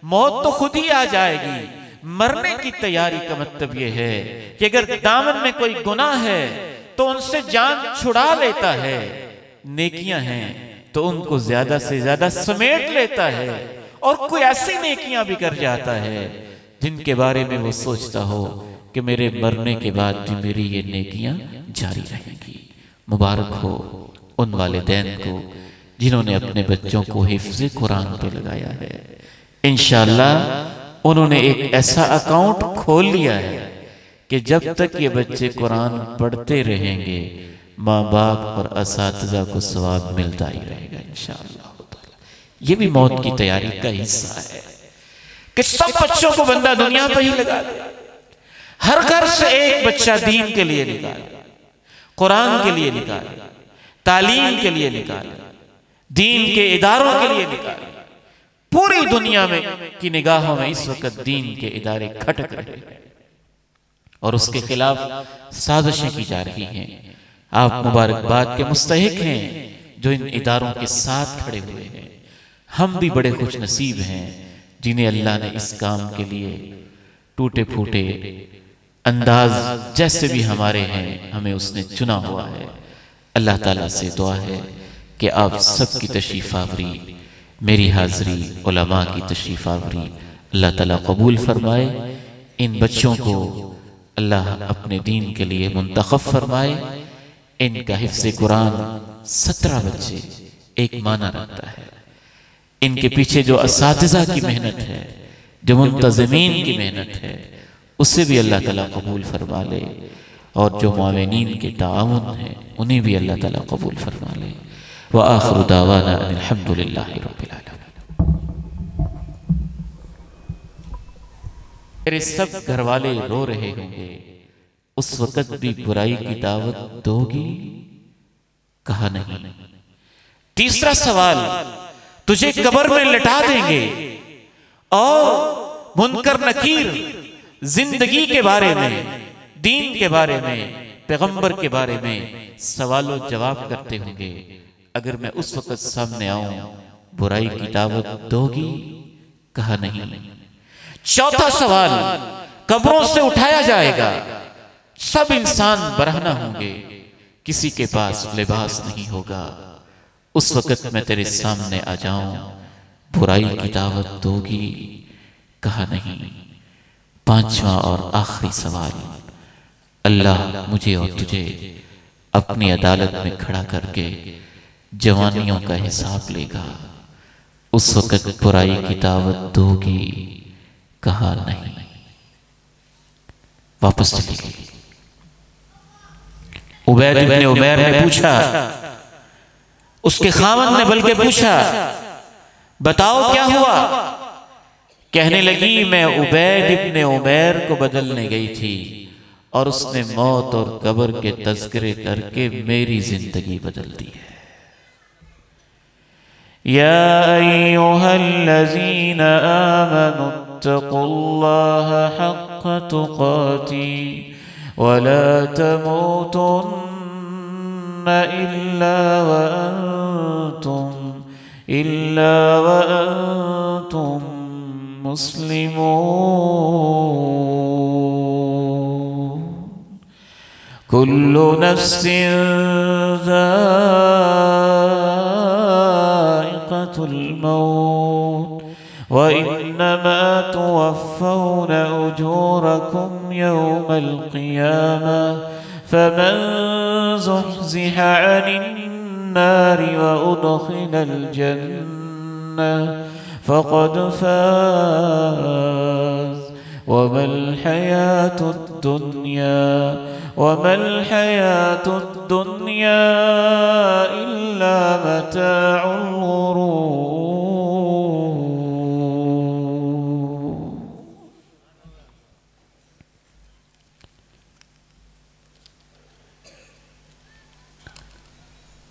[SPEAKER 1] मौत तो खुद ही आ जाएगी, मरने की तैयारी का मतलब यह है कि अगर दामन में कोई गुनाह है तो उनसे जान छुड़ा लेता है, नेकियां हैं तो उनको ज्यादा से ज्यादा समेट लेता है, और कोई ऐसी नेकियां भी कर जाता है जिनके बारे में वो सोचता हो कि मेरे मरने के बाद भी मेरी ये नेकियां जारी रहेंगी। मुबारक हो उन वालिदैन को जिन्होंने अपने बच्चों को हिफ्ज़ कुरान पे लगाया है। इंशाअल्लाह उन्होंने एक ऐसा अकाउंट खोल लिया है कि जब तक ये बच्चे कुरान पढ़ते रहेंगे, माँ बाप और असातिज़ा को सवाब मिलता ही रहेगा इंशाअल्लाह। ये भी मौत की तैयारी का हिस्सा है कि सब बच्चों को बंदा दुनिया पर ही लगा दे। हर घर से एक बच्चा दीन के लिए निकाले, कुरान के लिए निकाले, तालीम के लिए निकाले, दीन के इदारों के लिए निकाले। पूरी दुनिया में की निगाहों में इस वक्त दीन के इदारे खटक रहे हैं और उसके खिलाफ साजिशें की जा रही हैं। आप मुबारकबाद के मुस्तहिक हैं जो इन इदारों के साथ खड़े हुए हैं। हम भी बड़े खुश नसीब हैं जिन्हें अल्लाह ने इस काम के लिए टूटे फूटे अंदाज जैसे भी हमारे हैं हमें उसने चुना हुआ है। अल्लाह ताला से दुआ है कि आप सबकी तशरीफ आवरी, मेरी हाज़री, उलमा की तशरीफ आवरी अल्लाह ताला कबूल फरमाए। इन बच्चों को अल्लाह अपने दीन के लिए मुंतखब फरमाए। इनका हिफ्ज़ कुरान 17 बच्चे एक माना रखता है। इनके पीछे जो असातिज़ा की मेहनत है, जो मुंतज़मीन की मेहनत है, उसे भी अल्लाह ताला कबूल फरमा ले, और जो मुआविनीन के ताउन है उन्हें भी अल्लाह ताला कबूल फरमा ले। व आखिरु दावाना अल्हम्दुलिल्लाहि रब्बिल आलमीन। मेरे सब घर वाले रो रहे होंगे, उस वक़्त भी बुराई की दावत दोगी? कहा नहीं। तीसरा सवाल, तुझे कब्र में लिटा देंगे और मुनकर नकीर जिंदगी के बारे में, दीन के बारे में, पैगंबर के बारे में सवालों जवाब करते होंगे। अगर मैं उस वक्त सामने आऊं, बुराई की दावत दोगी? कहा नहीं। चौथा सवाल, कब्रों से उठाया जाएगा, सब इंसान बरहना होंगे, किसी के पास लिबास नहीं होगा। उस वक्त मैं तेरे सामने आ जाऊं, बुराई की दावत दोगी? कहा नहीं। पांचवा और आखिरी सवाल, अल्लाह मुझे और तुझे अपनी अदालत में खड़ा करके जवानियों का हिसाब लेगा। उस वक्त बुराई की दावत दोगी? कहा नहीं। वापस चली गई। उबैद इब्ने उमैर ने पूछा, उसके खामन ने बल्कि पूछा, बताओ क्या हुआ? कहने लगी, मैं उबैद इब्ने उमैर को बदलने गई थी और उसने मौत और कब्र के तज़किरे करके मेरी जिंदगी बदल दी है। या अय्युहल्लज़ीना आमनु इत्तक़ुल्लाह हक़्क़ तुक़ाती वला तमूतुन्न इल्ला व अंतुम मुस्लिमून। कुल्लु नफ्सिन ज़ाइक़तुल मौत व इन्नमा तुवफ़्फ़ौन उजूरकुम यौमल क़ियामह फमन ज़ुहज़िहा अनिन नारि व उदख़िलल जन्नह फ़क़द फ़ाज़ वमल हयातुद दुन्या इल्ला मताउल गुरूर।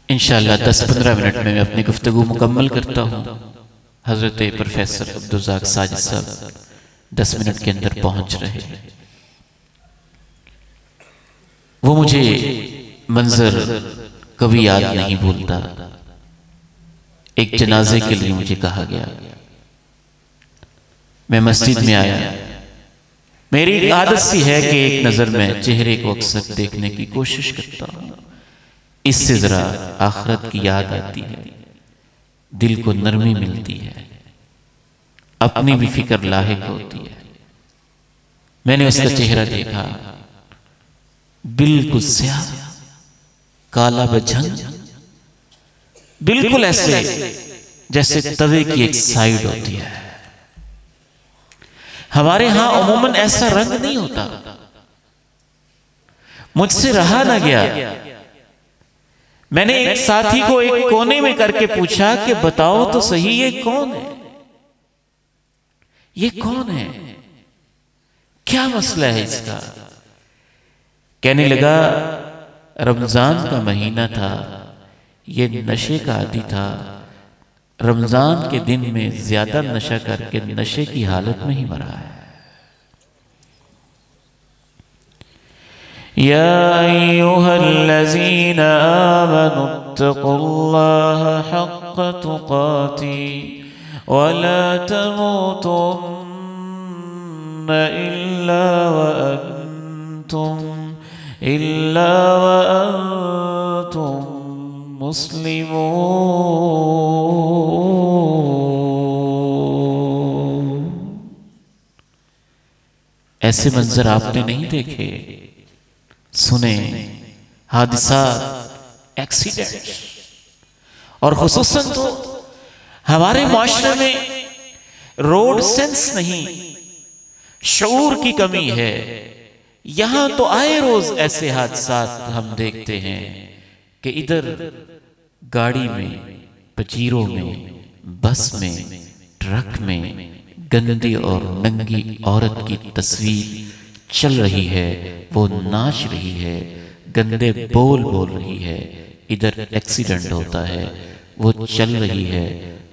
[SPEAKER 1] इंशाअल्लाह 10-15 मिनट में मैं अपनी गुफ्तगू मुकम्मल करता हूँ। हजरत प्रोफेसर अब्दुर्रज़ाक साजिद साहब 10 मिनट के अंदर पहुंच रहे। वो मुझे मंजर कभी याद नहीं भूलता। एक जनाजे के लिए मुझे कहा गया, मैं मस्जिद में आया। मेरी एक आदत सी है कि एक नजर में चेहरे को अक्सर देखने की कोशिश करता हूं। इससे जरा आखिरत की याद आती है, दिल को नरमी मिलती है, अपनी भी फिक्र लाहिक होती है। मैंने उसका चेहरा देखा, बिल्कुल स्याह, काला बझंग, बिल्कुल ऐसे जैसे तवे की एक साइड होती है। हमारे यहां अमूमन ऐसा रंग नहीं होता। मुझसे रहा ना गया। मैंने एक साथी को एक कोने में करके पूछा कि बताओ तो सही, ये कौन है? ये कौन है? क्या मसला है इसका? कहने लगा, रमजान का महीना था, ये नशे का आदी था। रमजान के दिन में ज्यादा नशा करके नशे की हालत में ही मरा है। या अय्युहल्लज़ीना आमनु इत्तक़ुल्लाह हक़्क़ तुक़ाती वला तमूतुन्न इल्ला व अंतुम मुस्लिमून। ऐसे मंजर आपने नहीं देखे, सुने, हादसा, एक्सीडेंट, और खुसूसन तो हमारे माशरे में रोड सेंस नहीं, शऊर की कमी है। यहां तो आए रोज ऐसे हादसात हम देखते हैं कि इधर गाड़ी में, पचीरों में, बस में, ट्रक में गंदी और नंगी औरत की तस्वीर चल रही है, वो नाच रही है, गंदे बोल बोल रही है। इधर एक्सीडेंट होता है, वो चल रही है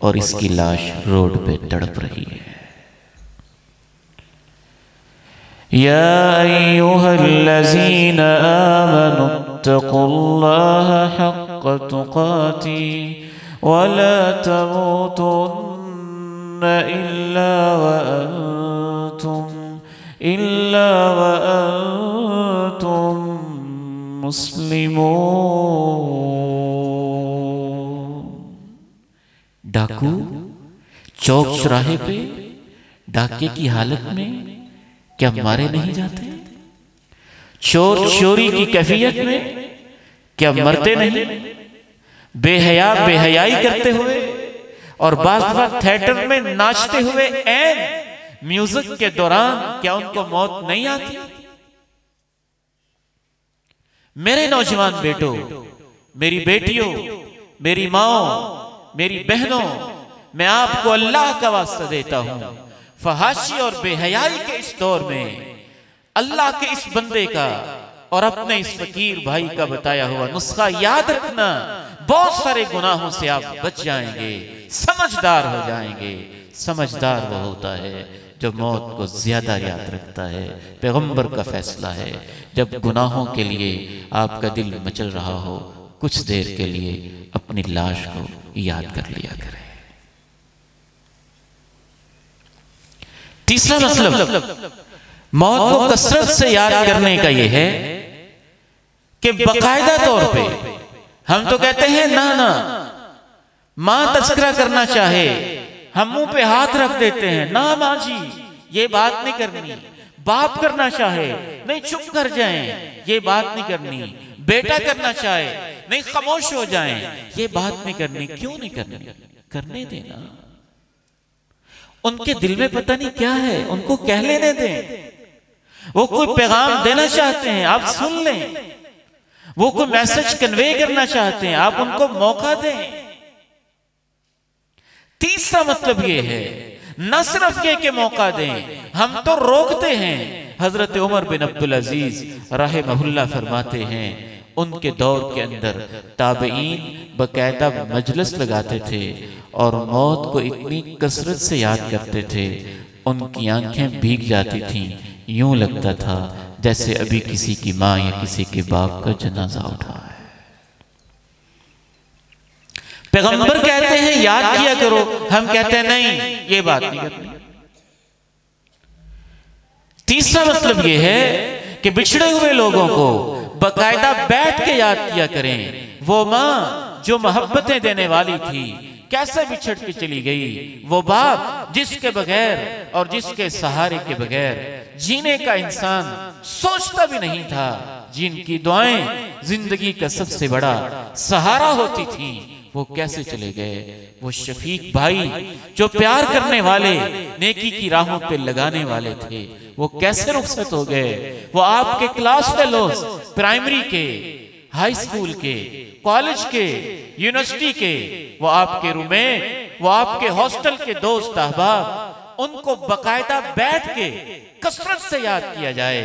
[SPEAKER 1] और इसकी लाश रोड पे तड़प रही है। या अय्युहल्लज़ीना आमनु इत्तक़ुल्लाह हक़्क़ तुक़ाती वला तमूतुन्न इल्ला व अंतुम मुस्लिमून। डाकू चौक चौराहे पे डाके की हालत में क्या मारे नहीं जाते? चोर चोरी की कैफियत में क्या मरते नहीं? बेहया बेहयाई करते हुए और बाज़ थिएटर में नाचते हुए ऐन म्यूजिक के दौरान क्या उनको मौत नहीं आती? मेरे नौजवान बेटों, मेरी बेटियों, मेरी माओ, मेरी बहनों, मैं आपको अल्लाह का वास्ता देता हूं, फहाशी और बेहयाई के इस दौर में अल्लाह के इस बंदे का और अपने इस फकीर भाई का बताया हुआ नुस्खा याद रखना। बहुत सारे गुनाहों से आप बच जाएंगे, समझदार हो जाएंगे। समझदार वो होता है जो मौत को ज्यादा याद रखता है। पैगंबर का फैसला है, जब गुनाहों के लिए आपका दिल मचल रहा हो, कुछ देर के लिए अपनी लाश को याद कर लिया करें। तीसरा मतलब मौत को कसरत से याद करने का यह है कि बाकायदा तौर पे हम तो कहते हैं ना ना, मां तस्करा करना चाहे हम मुंह पे हाथ रख देते हैं, ना मां जी ये बात नहीं करनी। बाप करना चाहे नहीं चुप कर जाएं, ये बात नहीं करनी। बेटा करना चाहे नहीं खामोश हो जाएं, ये बात नहीं करनी। क्यों नहीं करनी? करने देना। उनके दिल में पता नहीं क्या है, उनको कह लेने दें। वो कोई पैगाम देना चाहते हैं, आप सुन लें। वो कोई मैसेज कन्वे करना चाहते हैं, आप उनको मौका दें। तीसरा मतलब ये है न सिर्फ ये कि मौका दें, हम तो रोकते हैं। हजरत उमर बिन अब्दुल अजीज रहमहुल्लाह फरमाते हैं, उनके दौर के अंदर ताबईन बकायदा मजलिस लगाते थे और मौत को इतनी कसरत से याद करते थे, उनकी आंखें भीग जाती थीं। यूं लगता था जैसे अभी किसी की मां या किसी के बाप का जनाजा उठा है। पैगंबर कहते हैं याद किया करो, हम कहते हैं नहीं ये बात नहीं करनी। तीसरा मतलब यह है कि बिछड़े हुए लोगों को बकायदा बैठ के याद किया करें। वो मां जो मोहब्बतें देने वाली थी कैसे बिछड़ के चली गई, वो बाप जिसके बगैर और जिसके सहारे के बगैर जीने का इंसान सोचता भी नहीं था, जिनकी दुआएं जिंदगी का सबसे बड़ा सहारा होती थी, वो कैसे चले गए। वो शफीक भाई जो प्यार करने वाले, नेकी की राहों पे लगाने वाले थे, वो कैसे रुखसत हो गए। वो आपके क्लास फेलोज, प्राइमरी के, हाई स्कूल के, कॉलेज के, यूनिवर्सिटी के, वो आपके रूममेट, वो आपके हॉस्टल के दोस्त अहबाब, उनको बकायदा बैठ के कसरत से याद किया जाए।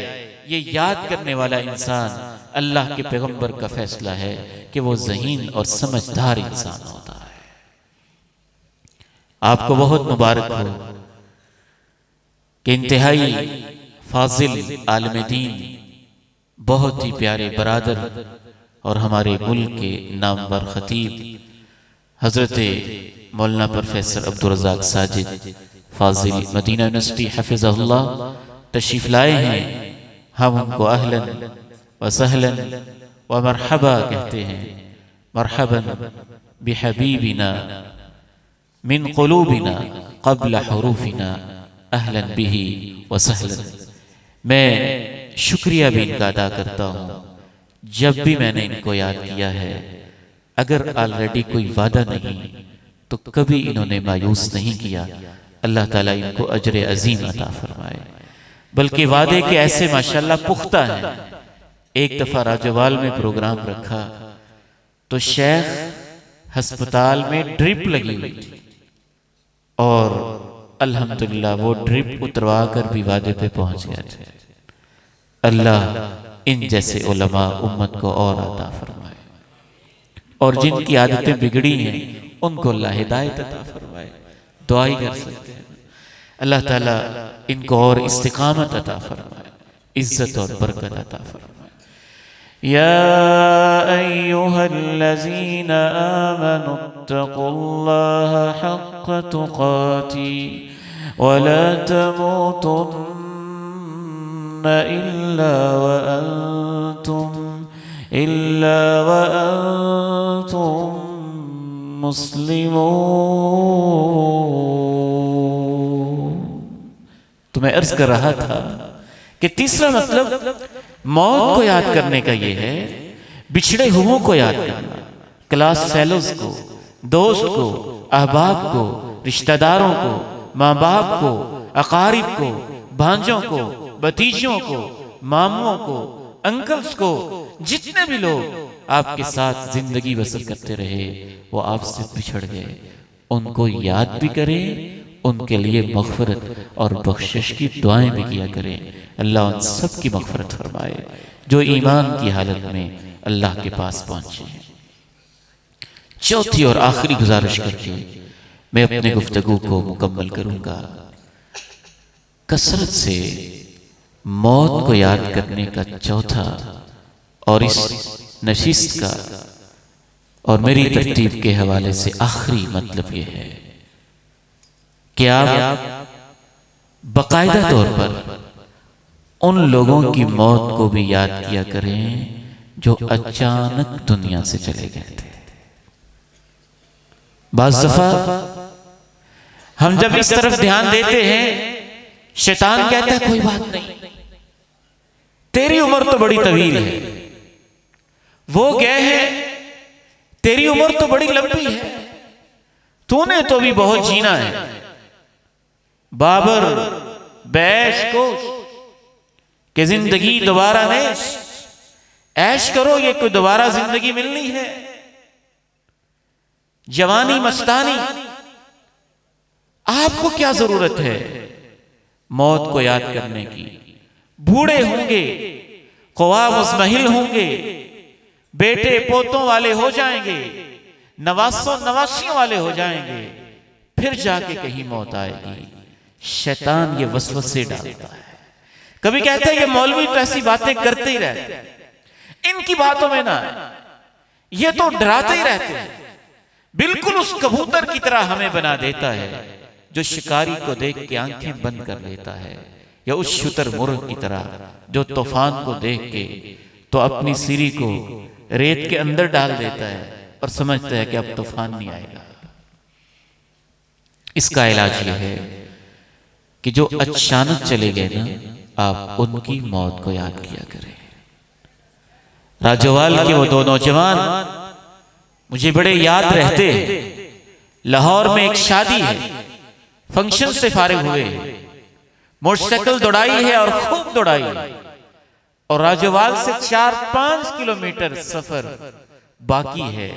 [SPEAKER 1] ये याद करने वाला इंसान अल्लाह के पैगंबर का फैसला है कि वो ज़हीन और समझदार इंसान होता है। आपको बहुत मुबारक हो कि इंतहाई फाजिल आलिम दीन, बहुत ही प्यारे बरादर और हमारे मुल्क के नामवर खतीब हजरत मौलाना प्रोफेसर अब्दुल रज़ाक साजिद फाजिल मदीना यूनिवर्सिटी हफिज़हुल्लाह तशरीफ लाए हैं। हम उनको अहलन व सहलन व मरहबा कहते हैं। मरहबन बिहबीबिना मिन क़ुलूबिना क़ब्ल हुरूफिना अहलन बिही व सहलन। मैं शुक्रिया भी इनका अदा करता हूँ, जब भी मैंने इनको याद किया है, अगर ऑलरेडी कोई वादा नहीं तो कभी इन्होंने मायूस नहीं किया। अल्लाह ताला इनको अजर अजीम अता फरमाए। बल्कि वादे के ऐसे माशाल्लाह पुख्ता हैं। एक दफा राजवाल में प्रोग्राम रखा तो शेख अस्पताल में ड्रिप लगी हुई थी और अल्हम्दुलिल्लाह वो ड्रिप उतरवा कर भी वादे पे पहुंच गए थे। अल्लाह इन जैसे उलमा उम्मत को और अता फरमाए और जिनकी आदतें बिगड़ी हैं उनको अल्लाह हिदायत अता फरमाए। दुआ ही कर सकते हैं, अल्लाह ताला इनको और इस्तिकामत अता फरमाए। इज्जत और बरकत अता फरमाए। या अय्युहल्लज़ीना आमनुत्तक़ुल्लाह हक़्क़ तुक़ाती वला तमूतुन्न इल्ला व अंतुम मुस्लिमून। तो मैं अर्ज कर रहा था कि तीसरा मतलब मौत को याद करने का ये है, बिछड़े हुओं को याद करना, क्लास फेलोज को, दोस्त को, अहबाब को, रिश्तेदारों को, माँ बाप को, अकारिब को, भांजों को, भतीजों को, मामुओं को, अंकल्स को, जितने भी लोग आपके साथ जिंदगी बसर करते रहे वो आपसे बिछड़ गए, उनको याद भी करें, उनके लिए मग़फ़िरत और बख्शिश की दुआएं भी किया करें। अल्लाह उन सब की मग़फ़िरत फरमाए जो ईमान की हालत में अल्लाह के पास पहुंचे हैं। चौथी और आखिरी गुजारिश करके मैं अपने गुफ्तगू को मुकम्मल करूंगा। कसरत से मौत को याद करने का चौथा और इस नशिस्त का और मेरी तरतीब के हवाले से आखिरी मतलब यह है कि आप बाकायदा तौर पर उन लोगों की मौत को भी याद किया करें जो अचानक दुनिया से चले गए थे। बाज़ दफा हम जब इस तरफ ध्यान देते हैं, शैतान कहता है कोई बात नहीं, तेरी उम्र तो बड़ी तवील है, वो गए हैं, तेरी उम्र तो बड़ी लंबी है, तूने तो भी बहुत जीना है। बाबर बैश को कि जिंदगी दोबारा नहीं, ऐश करो, ये कोई दोबारा जिंदगी मिलनी है। जवानी मस्तानी, आपको क्या जरूरत है मौत को याद करने की? बूढ़े होंगे, क़वा मुज़महिल होंगे, बेटे पोतों वाले हो जाएंगे, नवासों नवासियों वाले हो जाएंगे, फिर जाके कहीं मौत आएगी। शैतान ये वसवसे डालता है। कभी कहते हैं ये मौलवी तो ऐसी बातें करते ही रहते हैं, इनकी बातों में ना है, ये तो डराते ही रहते हैं। बिल्कुल उस कबूतर की तरह हमें बना देता है जो शिकारी को देख के आंखें बंद कर लेता है, या उस शुतुरमुर्ग की तरह जो तूफान को देख के तो अपनी सिरी को रेत के अंदर डाल देता है और समझता है कि अब तूफान नहीं आएगा। इसका इलाज यह है कि जो अचानक चले गए ना, आप उनकी मौत को याद किया करें। राजोवाल के वो दो नौजवान मुझे बड़े याद रहते हैं। लाहौर में एक शादी है, फंक्शन से फारिग हुए, मोटरसाइकिल दौड़ाई है और खूब दौड़ाई है, और राजोवाल से 4-5 किलोमीटर सफर बाकी है,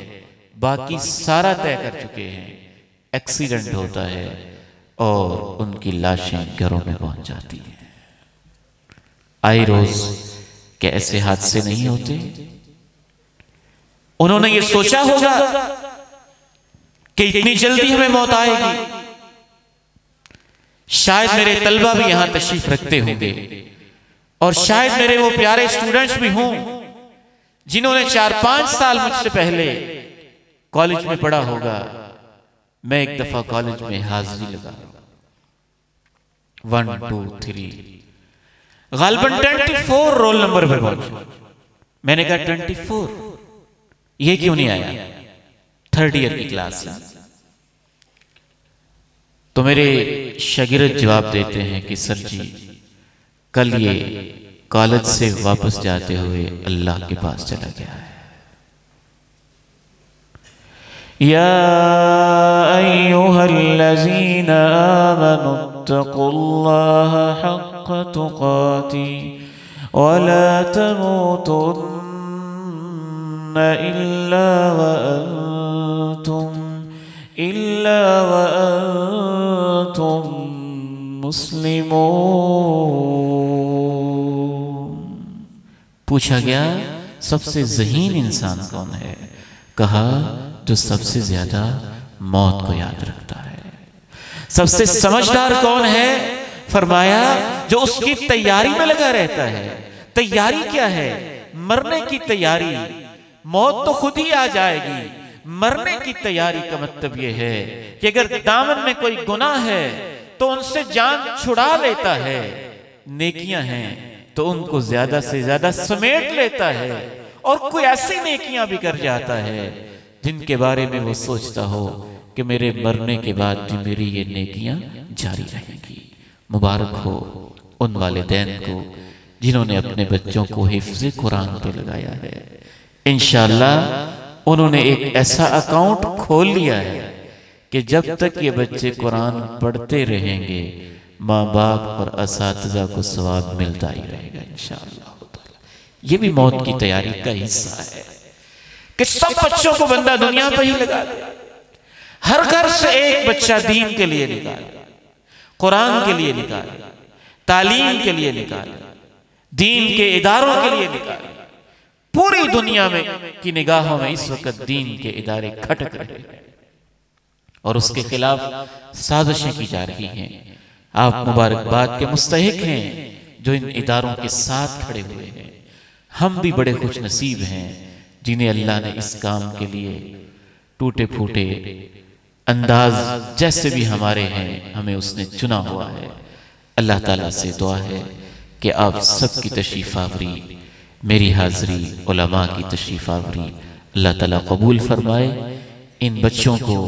[SPEAKER 1] बाकी सारा तय कर चुके हैं। एक्सीडेंट होता है और उनकी लाशें घरों में पहुंच जाती हैं। आए रोज क्या ऐसे हादसे नहीं होते? उन्होंने ये सोचा होगा कि इतनी जल्दी हमें मौत आएगी। शायद मेरे तलबा भी यहां तशरीफ रखते होंगे, और शायद मेरे वो प्यारे स्टूडेंट्स भी हों जिन्होंने 4-5 साल मुझसे पहले कॉलेज में पढ़ा होगा। मैं एक दफा कॉलेज में हाजिरी लगा, 1 2 3 गालिबन 24 रोल नंबर पर पहुंचा। मैंने कहा 24 ये क्यों नहीं आया? 3rd ईयर की क्लास है। तो मेरे शागिर्द जवाब देते हैं कि सर जी, कल ये कॉलेज से वापस जाते हुए अल्लाह के पास चला गया है। या अय्युहल्लज़ीना आमनुत्तक़ुल्लाह हक़्क़ तुक़ाती वला तमूतुन्न इल्ला व अंतुम मुस्लिमून। पूछा गया सबसे ज़हीन इंसान कौन है? कहा जो सबसे ज्यादा मौत को याद रखता है। सबसे समझदार कौन है? फरमाया जो उसकी तैयारी में लगा रहता है। तैयारी क्या है? मरने की तैयारी। मौत तो खुद ही आ जाएगी, मरने की तैयारी का मतलब यह है कि अगर दामन में कोई गुनाह है तो उनसे जान छुड़ा लेता है, नेकियां हैं तो उनको ज्यादा से ज्यादा समेट लेता है, और कोई ऐसी नेकियां भी कर जाता है जिनके बारे में वो सोचता हो कि मेरे मरने के बाद भी मेरी ये नेकियां जारी रहेंगी। मुबारक हो उन वालिदैन को जिन्होंने अपने बच्चों को हिफ्ज़ कुरान पे लगाया है। इंशाअल्लाह उन्होंने एक ऐसा अकाउंट खोल लिया है कि जब तक ये बच्चे कुरान पढ़ते रहेंगे माँ बाप और असातिज़ा को सवाब मिलता ही रहेगा इंशाअल्लाह। ये भी मौत की तैयारी का हिस्सा है कि सब बच्चों को बंदा दुनिया पर ही लगा दे। हर घर से एक बच्चा दीन के लिए निकाले, कुरान के लिए निकाले, तालीम के लिए निकाले, दीन के इदारों के लिए निकाले। पूरी दुनिया में की निगाहों में इस वक्त दीन के इदारे खटक रहे हैं और उसके खिलाफ साजिशें की जा रही हैं। आप मुबारकबाद के मुस्तहिक हैं जो इन इदारों के साथ खड़े हुए हैं। हम भी बड़े खुश नसीब हैं जिन्हें अल्लाह ने इस काम के लिए टूटे फूटे अंदाज जैसे भी हमारे हैं हमें उसने चुना हुआ है। अल्लाह ताला से दुआ है कि आप सबकी तशरीफ आवरी, मेरी हाज़री, उलमा की तशरीफ आवरी अल्लाह ताला कबूल फरमाए। इन बच्चों को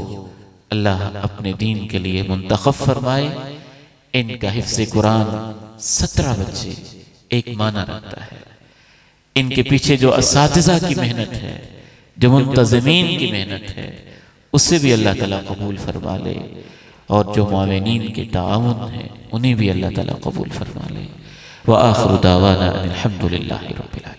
[SPEAKER 1] अल्लाह अपने दीन के लिए मुंतखब फरमाए। इनका हिफ्ज़ कुरान 17 बच्चे एक माना रखता है। इनके पीछे जो असातिज़ा की मेहनत है, जो मुंतज़मीन की मेहनत है, उससे भी अल्लाह ताला कबूल फरमा ले, और जो मुआविनीन के ताउन है उन्हें भी अल्लाह ताला कबूल फरमा ले। व आखिरु दावाना अनिल हम्दुलिल्लाहि रब्बिल आलमीन।